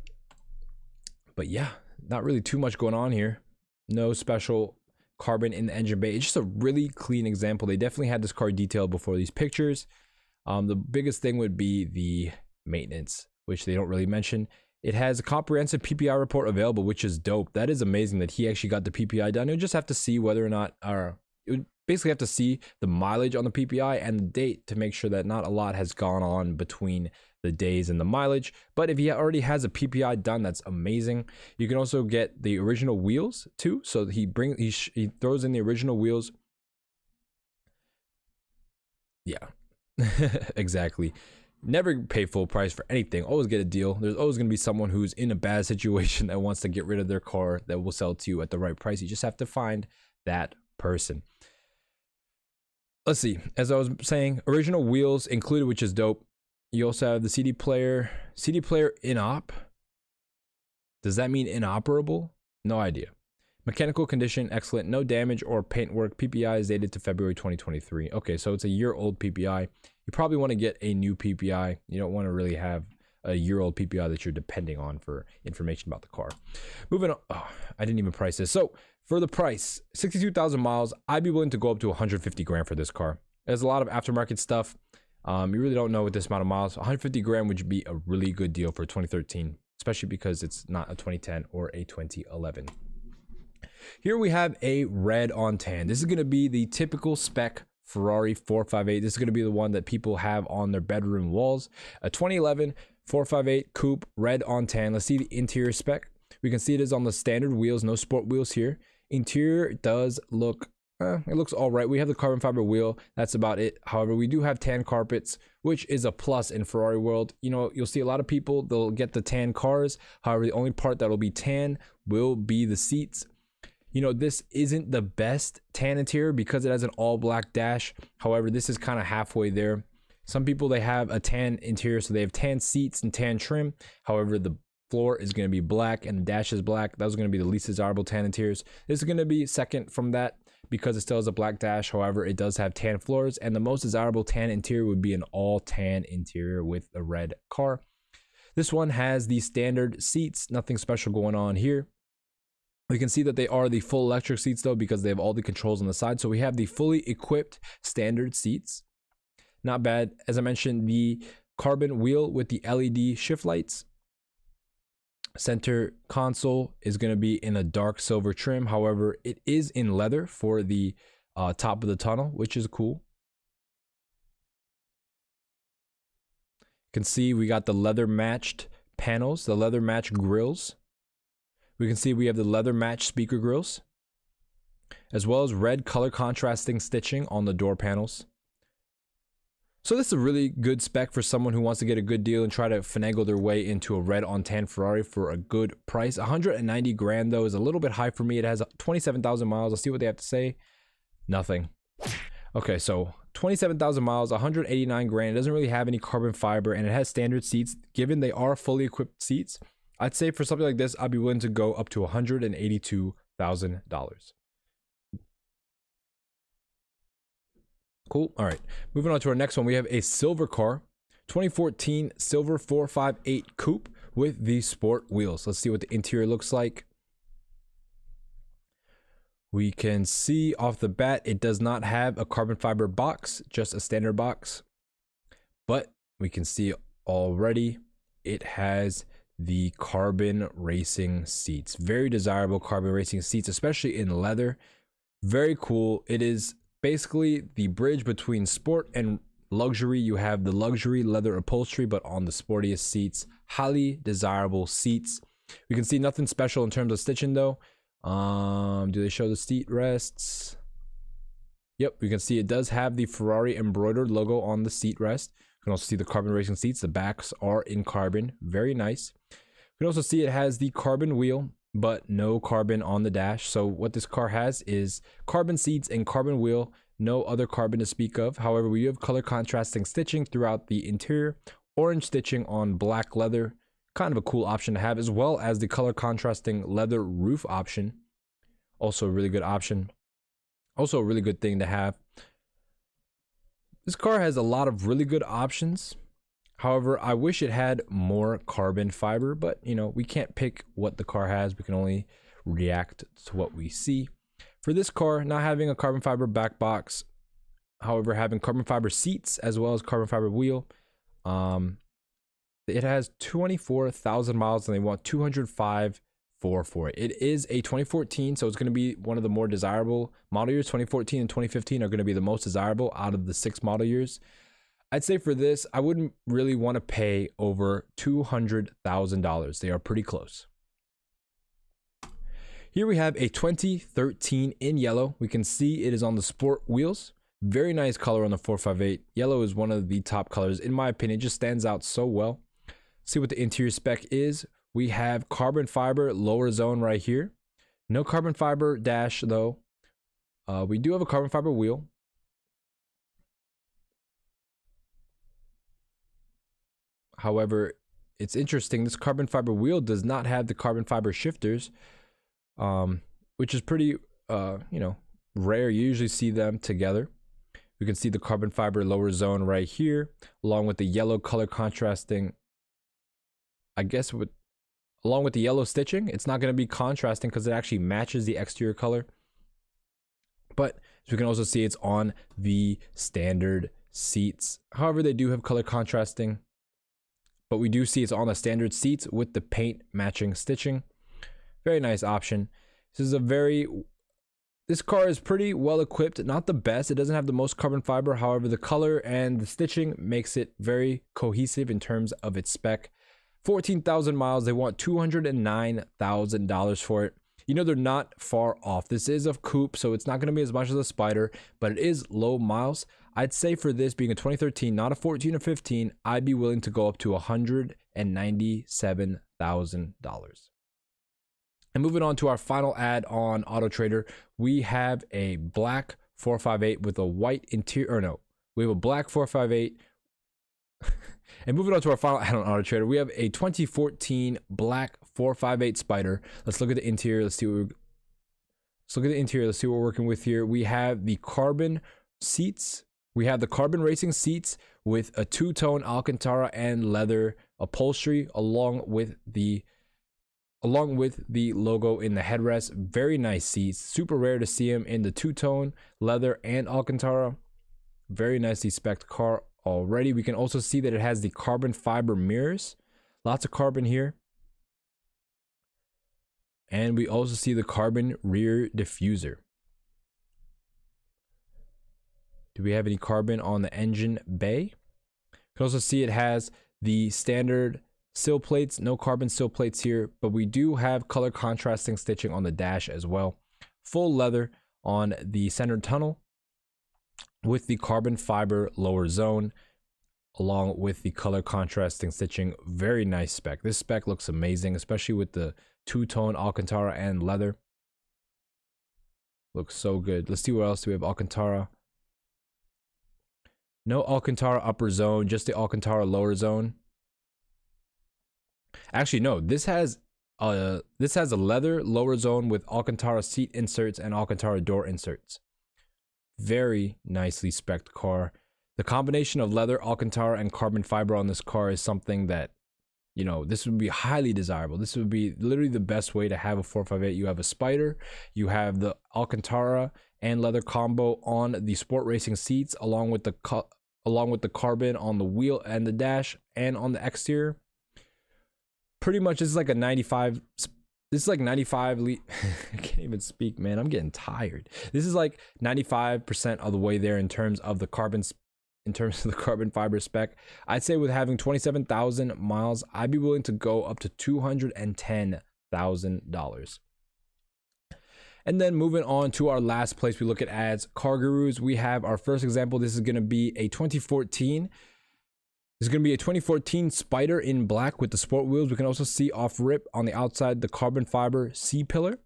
yeah, not really too much going on here. No special carbon in the engine bay. It's just a really clean example. They definitely had this car detailed before these pictures. The biggest thing would be the maintenance, which they don't really mention. It has a comprehensive PPI report available, which is dope. That is amazing that he actually got the PPI done. You just have to see whether or not, or it would basically have to see the mileage on the PPI and the date to make sure that not a lot has gone on between the days and the mileage. But if he already has a PPI done, that's amazing. You can also get the original wheels too. So he throws in the original wheels. Yeah, exactly. Never pay full price for anything. Always get a deal. There's always going to be someone who's in a bad situation that wants to get rid of their car that will sell to you at the right price. You just have to find that person. Let's see. As I was saying, original wheels included, which is dope. You also have the CD player. CD player in-op. Does that mean inoperable? No idea. Mechanical condition, excellent. No damage or paintwork. PPI is dated to February 2023. Okay, so it's a year-old PPI. You probably want to get a new PPI. You don't want to really have a year-old PPI that you're depending on for information about the car. Moving on. Oh, I didn't even price this. So for the price, 62,000 miles, I'd be willing to go up to 150 grand for this car. There's a lot of aftermarket stuff. You really don't know with this amount of miles. 150 grand would be a really good deal for 2013, especially because it's not a 2010 or a 2011. Here we have a red on tan. This is going to be the typical spec Ferrari 458. This is going to be the one that people have on their bedroom walls. A 2011 458 coupe, red on tan. Let's see the interior spec. We can see it is on the standard wheels, no sport wheels here. Interior does look, it looks all right. We have the carbon fiber wheel. That's about it. However, we do have tan carpets, which is a plus in Ferrari world. You know, you'll see a lot of people, they'll get the tan cars. However, the only part that'll be tan will be the seats. You know, this isn't the best tan interior because it has an all black dash. However, this is kind of halfway there. Some people, they have a tan interior, so they have tan seats and tan trim. However, the floor is going to be black and the dash is black. Those are going to be the least desirable tan interiors. This is going to be second from that because it still has a black dash. However, it does have tan floors, and the most desirable tan interior would be an all tan interior with a red car. This one has the standard seats, nothing special going on here. We can see that they are the full electric seats though, because they have all the controls on the side. So we have the fully equipped standard seats. Not bad. As I mentioned, the carbon wheel with the LED shift lights. Center console is going to be in a dark silver trim. However, it is in leather for the top of the tunnel, which is cool. You can see we got the leather matched panels, the leather matched grills. We can see we have the leather matched speaker grills, as well as red color contrasting stitching on the door panels. So this is a really good spec for someone who wants to get a good deal and try to finagle their way into a red on tan Ferrari for a good price. 190 grand though is a little bit high for me. It has 27,000 miles. Let's see what they have to say. Nothing. Okay, so 27,000 miles, 189 grand. It doesn't really have any carbon fiber, and it has standard seats. Given they are fully equipped seats, I'd say for something like this, I'd be willing to go up to $182,000. Cool. All right. Moving on to our next one. We have a silver car, 2014 silver 458 coupe with the sport wheels. Let's see what the interior looks like. We can see off the bat, it does not have a carbon fiber box, just a standard box. But we can see already it has the carbon racing seats. Very desirable carbon racing seats, especially in leather. Very cool. It is basically the bridge between sport and luxury. You have the luxury leather upholstery, but on the sportiest seats. Highly desirable seats. We can see nothing special in terms of stitching though. Do they show the seat rests? Yep, we can see it does have the Ferrari embroidered logo on the seat rest. You can also see the carbon racing seats. The backs are in carbon. Very nice. You can also see it has the carbon wheel, but no carbon on the dash. So what this car has is carbon seats and carbon wheel. No other carbon to speak of. However, we do have color contrasting stitching throughout the interior. Orange stitching on black leather. Kind of a cool option to have, as well as the color contrasting leather roof option. Also a really good option. Also a really good thing to have. This car has a lot of really good options. However, I wish it had more carbon fiber, but you know, we can't pick what the car has. We can only react to what we see. For this car, not having a carbon fiber back box, however, having carbon fiber seats as well as carbon fiber wheel. It has 24,000 miles and they want 205,400 for it. It is a 2014, so it's going to be one of the more desirable model years. 2014 and 2015 are going to be the most desirable out of the 6 model years. I'd say for this, I wouldn't really want to pay over $200,000. They are pretty close. Here we have a 2013 in yellow. We can see it is on the sport wheels. Very nice color on the 458. Yellow is one of the top colors. In my opinion, it just stands out so well. See what the interior spec is. We have carbon fiber lower zone right here. No carbon fiber dash though. We do have a carbon fiber wheel. However, it's interesting. This carbon fiber wheel does not have the carbon fiber shifters, which is pretty, rare. You usually see them together. We can see the carbon fiber lower zone right here, along with the yellow color contrasting. I guess along with the yellow stitching, it's not going to be contrasting because it actually matches the exterior color. But as we can also see, it's on the standard seats. However, they do have color contrasting, but we do see it's on the standard seats with the paint matching stitching. Very nice option. This car is pretty well equipped, not the best. It doesn't have the most carbon fiber. However, the color and the stitching makes it very cohesive in terms of its spec. 14,000 miles. They want $209,000 for it. You know, they're not far off. This is a coupe, so it's not going to be as much as a Spider, but it is low miles. I'd say for this being a 2013, not a 14 or 15, I'd be willing to go up to $197,000. And moving on to our final ad on Auto Trader, we have a black 458 with a white interior, or no, we have a black 458. And moving on to our final ad on Auto Trader, we have a 2014 black 458 Spider. Let's look at the interior. Let's look at the interior. Let's see what we're working with here. We have the carbon seats. We have the carbon racing seats with a two-tone Alcantara and leather upholstery, along with the logo in the headrest. Very nice seats. Super rare to see them in the two-tone leather and Alcantara. Very nicely spec'd car already. We can also see that it has the carbon fiber mirrors. Lots of carbon here. And we also see the carbon rear diffuser. Do we have any carbon on the engine bay? You can also see it has the standard sill plates. No carbon sill plates here, but we do have color contrasting stitching on the dash as well. Full leather on the center tunnel with the carbon fiber lower zone, along with the color contrasting stitching. Very nice spec. This spec looks amazing, especially with the two-tone Alcantara and leather. Looks so good. Let's see what else do we have. Alcantara. No Alcantara upper zone, just the Alcantara lower zone. Actually, no, this has a leather lower zone with Alcantara seat inserts and Alcantara door inserts. Very nicely spec'd car. The combination of leather, Alcantara, and carbon fiber on this car is something that, you know, this would be highly desirable. This would be literally the best way to have a 458. You have a Spider, you have the Alcantara and leather combo on the sport racing seats, along with the carbon on the wheel and the dash and on the exterior. Pretty much, this is like a 95. This is like 95. I can't even speak, man. I'm getting tired. This is like 95% of the way there in terms of the carbon fiber spec. I'd say with having 27,000 miles, I'd be willing to go up to $210,000. And then moving on to our last place we look at ads, Car Gurus. We have our first example. This is going to be a 2014. This is going to be a 2014 Spider in black with the sport wheels. We can also see off rip on the outside the carbon fiber C-pillar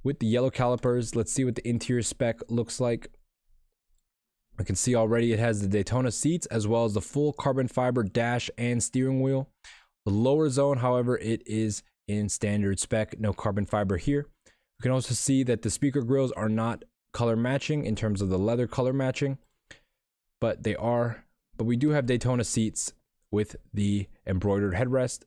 with the yellow calipers. Let's see what the interior spec looks like. I can see already it has the Daytona seats as well as the full carbon fiber dash and steering wheel. The lower zone, however, it is in standard spec, no carbon fiber here. We can also see that the speaker grills are not color matching in terms of the leather color matching, but we do have Daytona seats with the embroidered headrest.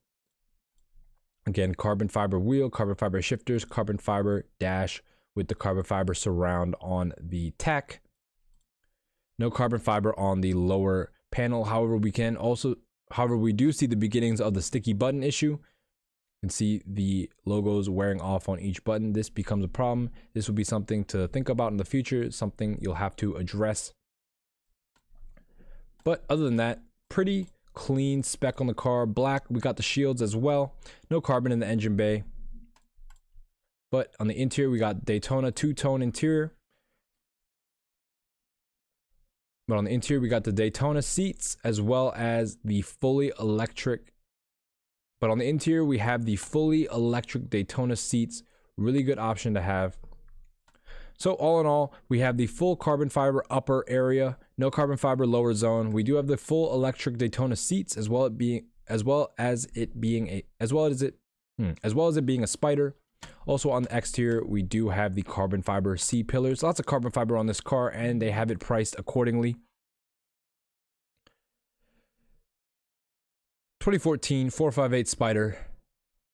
Again, carbon fiber wheel, carbon fiber shifters, carbon fiber dash with the carbon fiber surround on the tech. No carbon fiber on the lower panel. However, we do see the beginnings of the sticky button issue. You can see the logos wearing off on each button. This becomes a problem. This will be something to think about in the future, something you'll have to address. But other than that, pretty clean spec on the car. Black, we got the shields as well. No carbon in the engine bay. But on the interior, we got Daytona two-tone interior. But on the interior, we got the Daytona seats as well as the fully electric. But on the interior, we have the fully electric Daytona seats. Really good option to have. So all in all, we have the full carbon fiber upper area, no carbon fiber lower zone. We do have the full electric Daytona seats as well as it being a Spider. Also on the exterior, we do have the carbon fiber C pillars. Lots of carbon fiber on this car, and they have it priced accordingly. 2014 458 Spider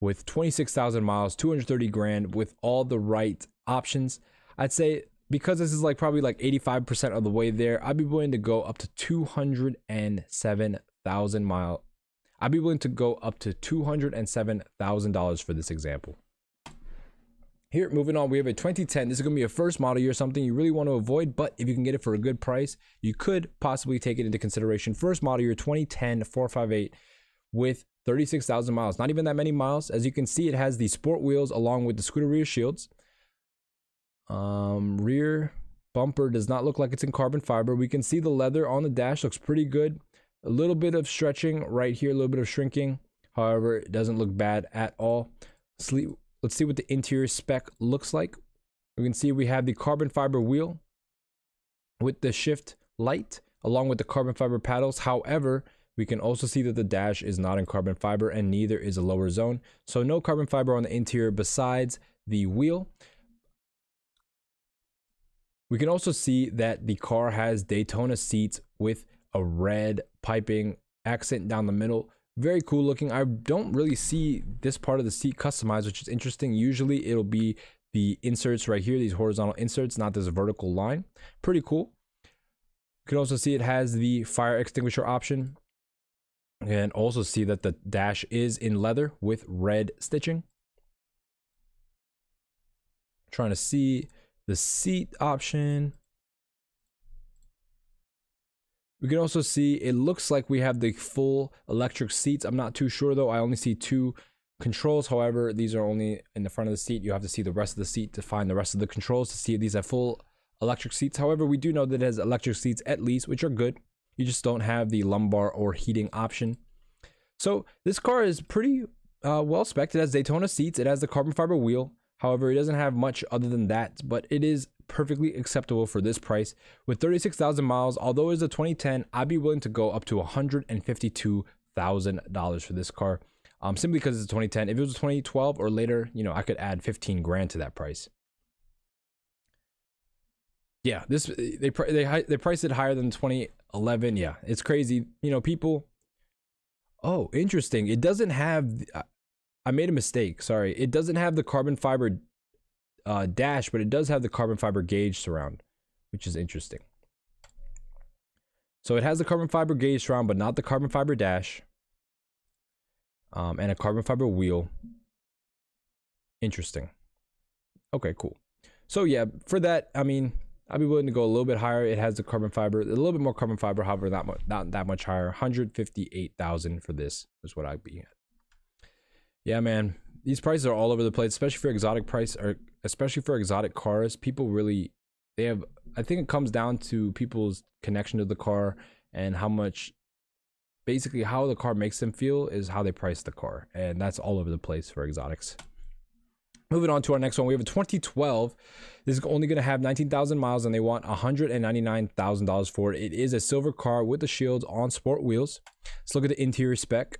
with 26,000 miles, 230 grand with all the right options. I'd say because this is like probably like 85% of the way there, I'd be willing to go up to 207,000 miles. I'd be willing to go up to $207,000 for this example. Here, moving on, we have a 2010. This is going to be a first model year, something you really want to avoid, but if you can get it for a good price, you could possibly take it into consideration. First model year 2010 458 with 36,000 miles. Not even that many miles. As you can see, it has the sport wheels along with the scooter rear shields. Rear bumper does not look like it's in carbon fiber. We can see the leather on the dash looks pretty good. A little bit of stretching right here, a little bit of shrinking. However, it doesn't look bad at all. Let's see what the interior spec looks like. We can see we have the carbon fiber wheel with the shift light along with the carbon fiber paddles. However, we can also see that the dash is not in carbon fiber and neither is a lower zone. So no carbon fiber on the interior besides the wheel. We can also see that the car has Daytona seats with a red piping accent down the middle. Very cool looking. I don't really see this part of the seat customized, which is interesting. Usually it'll be the inserts right here, these horizontal inserts, not this vertical line. Pretty cool. You can also see it has the fire extinguisher option. And also see that the dash is in leather with red stitching. Trying to see the seat option. We can also see it looks like we have the full electric seats. I'm not too sure though. I only see two controls. However, these are only in the front of the seat. You have to see the rest of the seat to find the rest of the controls to see if these have full electric seats. However, we do know that it has electric seats at least, which are good. You just don't have the lumbar or heating option. So this car is pretty well spec'd. It has Daytona seats. It has the carbon fiber wheel. However, it doesn't have much other than that, but it is perfectly acceptable for this price. With 36,000 miles, although it's a 2010, I'd be willing to go up to $152,000 for this car. Simply because it's a 2010. If it was a 2012 or later, you know, I could add 15 grand to that price. Yeah, this they priced it higher than 2011. Yeah, it's crazy. You know, people. Oh, interesting. It doesn't have. I made a mistake. Sorry. It doesn't have the carbon fiber dash, but it does have the carbon fiber gauge surround, which is interesting. So it has the carbon fiber gauge surround, but not the carbon fiber dash. And a carbon fiber wheel. Interesting. Okay, cool. So yeah, for that, I mean, I'd be willing to go a little bit higher. It has the carbon fiber, a little bit more carbon fiber, however, not that much higher. 158,000 for this is what I'd be at. Yeah, man, these prices are all over the place, especially for exotic especially for exotic cars. People really, I think it comes down to people's connection to the car and how much, basically how the car makes them feel is how they price the car. And that's all over the place for exotics. Moving on to our next one, we have a 2012. This is only going to have 19,000 miles and they want $199,000 for it. It is a silver car with the shields on sport wheels. Let's look at the interior spec.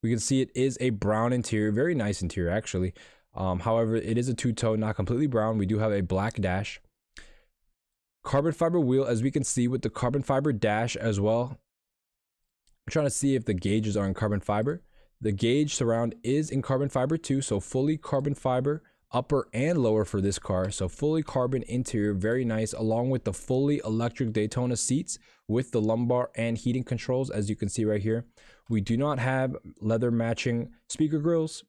We can see it is a brown interior, very nice interior actually. However, it is a two-tone, not completely brown. We do have a black dash. Carbon fiber wheel, as we can see with the carbon fiber dash as well. I'm trying to see if the gauges are in carbon fiber. The gauge surround is in carbon fiber too, so fully carbon fiber upper and lower for this car. So fully carbon interior, very nice, along with the fully electric Daytona seats with the lumbar and heating controls, as you can see right here. We do not have leather matching speaker grills,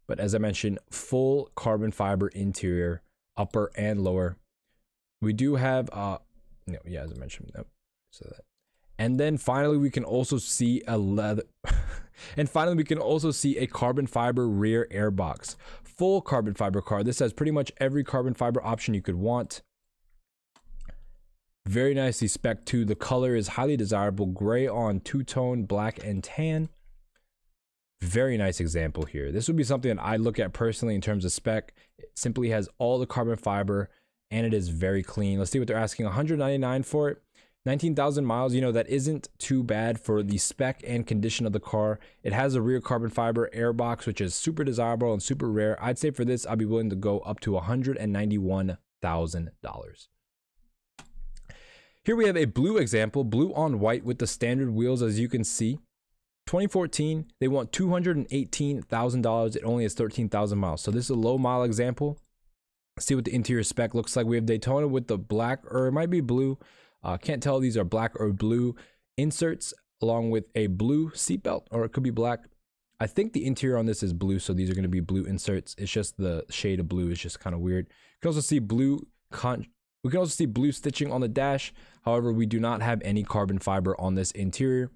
but as I mentioned, full carbon fiber interior, upper and lower. We do have no, yeah, as I mentioned, nope. So that, and then finally we can also see a leather and finally we can also see a carbon fiber rear airbox. Full carbon fiber car. This has pretty much every carbon fiber option you could want. Very nicely spec'd too. The color is highly desirable, gray on two-tone, black and tan. Very nice example here. This would be something that I look at personally in terms of spec. It simply has all the carbon fiber and it is very clean. Let's see what they're asking. $199 for it. 19,000 miles. You know, that isn't too bad for the spec and condition of the car. It has a rear carbon fiber airbox, which is super desirable and super rare. I'd say for this, I'd be willing to go up to $191,000. Here we have a blue example, blue on white with the standard wheels, as you can see. 2014, they want $218,000. It only has 13,000 miles. So this is a low mile example. Let's see what the interior spec looks like. We have Daytona with the black, or it might be blue. Can't tell these are black or blue inserts, along with a blue seatbelt, or it could be black. I think the interior on this is blue, so these are going to be blue inserts. It's just the shade of blue is just kind of weird. You can also see blue stitching on the dash. However, we do not have any carbon fiber on this interior.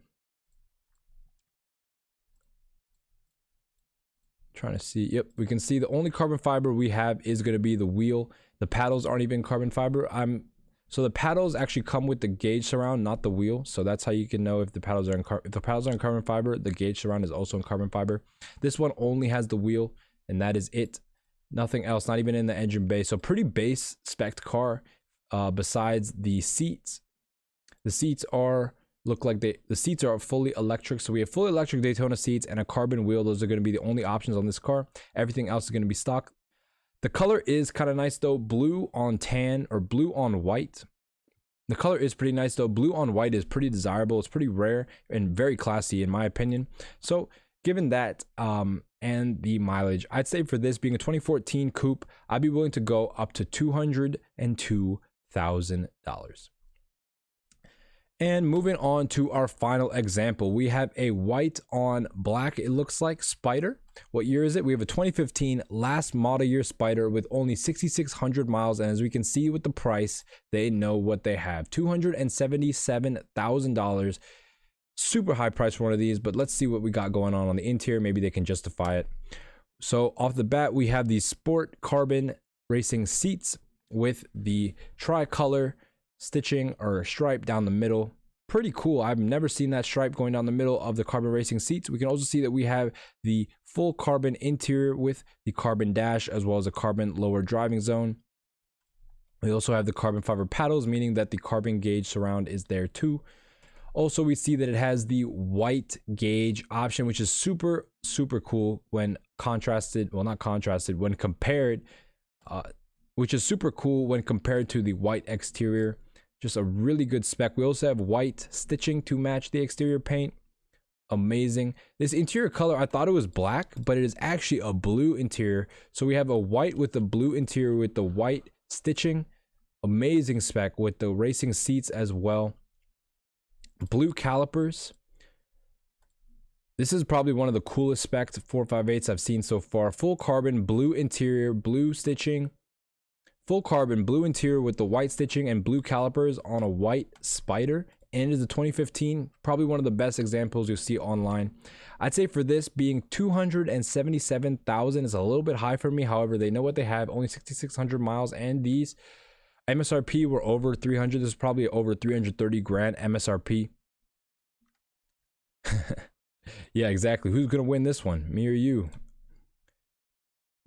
Trying to see, yep, we can see the only carbon fiber we have is going to be the wheel. The paddles aren't even carbon fiber. So the paddles actually come with the gauge surround, not the wheel. So that's how you can know if the paddles are in carbon fiber. The gauge surround is also in carbon fiber. This one only has the wheel, and that is it. Nothing else, not even in the engine bay. So pretty base spec car. Besides the seats, the seats are the seats are fully electric. So we have fully electric Daytona seats and a carbon wheel. Those are going to be the only options on this car. Everything else is going to be stock. The color is kind of nice though, blue on tan or blue on white. The color is pretty nice though. Blue on white is pretty desirable. It's pretty rare and very classy in my opinion. So given that and the mileage, I'd say for this being a 2014 coupe, I'd be willing to go up to $202,000. And moving on to our final example, we have a white on black, it looks like, Spider. What year is it? We have a 2015 last model year Spider with only 6,600 miles, and as we can see with the price, they know what they have. $277,000. Super high price for one of these, but let's see what we got going on the interior. Maybe they can justify it. So off the bat, we have the sport carbon racing seats with the tricolor stitching or stripe down the middle. Pretty cool. I've never seen that stripe going down the middle of the carbon racing seats. We can also see that we have the full carbon interior with the carbon dash, as well as a carbon lower driving zone. We also have the carbon fiber paddles, meaning that the carbon gauge surround is there too. Also, we see that it has the white gauge option, which is super cool when contrasted, well, not contrasted, when compared, which is super cool when compared to the white exterior. Just a really good spec. We also have white stitching to match the exterior paint. Amazing. This interior color, I thought it was black, but it is actually a blue interior. So we have a white with the blue interior with the white stitching. Amazing spec with the racing seats as well. Blue calipers. This is probably one of the coolest specs 458s I've seen so far. Full carbon, blue interior, blue stitching. Full carbon, blue interior with the white stitching and blue calipers on a white Spider. And it is a 2015, probably one of the best examples you'll see online. I'd say for this being $277,000 is a little bit high for me. However, they know what they have, only 6,600 miles, and these MSRP were over 300. This is probably over 330 grand MSRP. Yeah, exactly. Who's gonna win this one, me or you?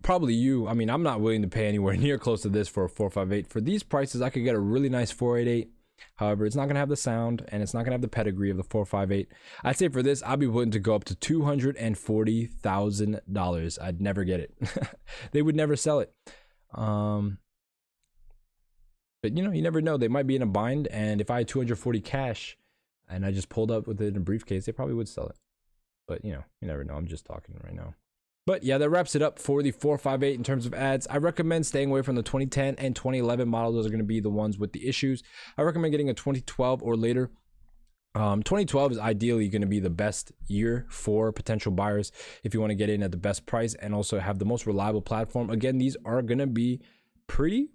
Probably you. I mean, I'm not willing to pay anywhere near close to this for a 458. For these prices, I could get a really nice 488. However, it's not going to have the sound and it's not going to have the pedigree of the 458. I'd say for this, I'd be willing to go up to $240,000. I'd never get it. They would never sell it. But you know, you never know. They might be in a bind, and if I had 240 cash and I just pulled up with it in a briefcase, they probably would sell it. But you know, you never know. I'm just talking right now. But yeah, that wraps it up for the 458 in terms of ads. I recommend staying away from the 2010 and 2011 models. Those are going to be the ones with the issues. I recommend getting a 2012 or later. 2012 is ideally going to be the best year for potential buyers if you want to get in at the best price and also have the most reliable platform. Again, these are going to be pretty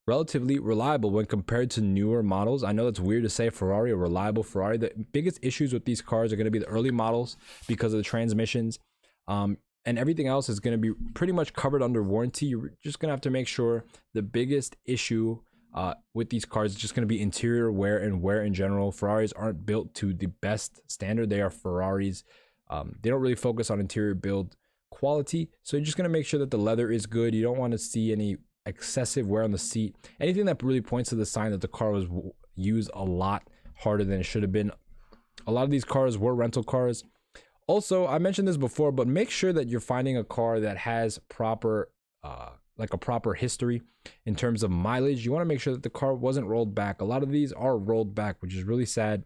relatively reliable when compared to newer models. I know that's weird to say Ferrari, a reliable Ferrari. The biggest issues with these cars are going to be the early models because of the transmissions. And everything else is going to be pretty much covered under warranty. You're just going to have to make sure the biggest issue with these cars is just going to be interior wear and wear in general. Ferraris aren't built to the best standard. They are Ferraris. They don't really focus on interior build quality. So you're just going to make sure that the leather is good. You don't want to see any excessive wear on the seat. Anything that really points to the sign that the car was used a lot harder than it should have been. A lot of these cars were rental cars. Also, I mentioned this before, but make sure that you're finding a car that has proper, like a proper history in terms of mileage. You want to make sure that the car wasn't rolled back. A lot of these are rolled back, which is really sad.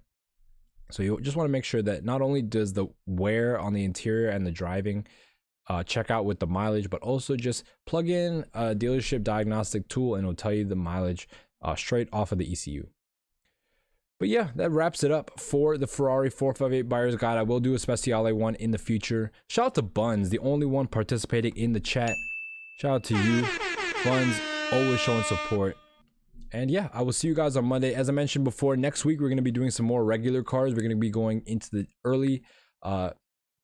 So you just want to make sure that not only does the wear on the interior and the driving check out with the mileage, but also just plug in a dealership diagnostic tool and it'll tell you the mileage straight off of the ECU. But yeah, that wraps it up for the Ferrari 458 buyer's guide. I will do a Speciale one in the future. Shout out to Buns, the only one participating in the chat. Shout out to you, Buns, always showing support. And yeah, I will see you guys on Monday. As I mentioned before, next week we're going to be doing some more regular cars. We're going to be going into the early,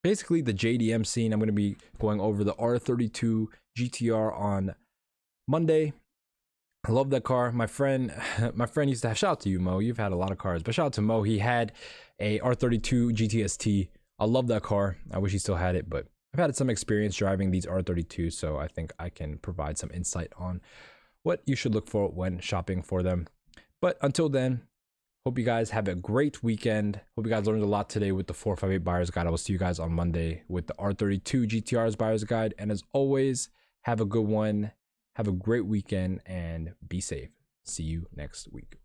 basically the JDM scene. I'm going to be going over the R32 GTR on Monday. I love that car. My friend used to have, shout out to you, Mo. You've had a lot of cars, but shout out to Mo. He had a R32 GTST. I love that car. I wish he still had it, but I've had some experience driving these R32, so I think I can provide some insight on what you should look for when shopping for them. But until then, hope you guys have a great weekend. Hope you guys learned a lot today with the 458 buyer's guide. I will see you guys on Monday with the R32 GTR's buyer's guide. And as always, have a good one. Have a great weekend and be safe. See you next week.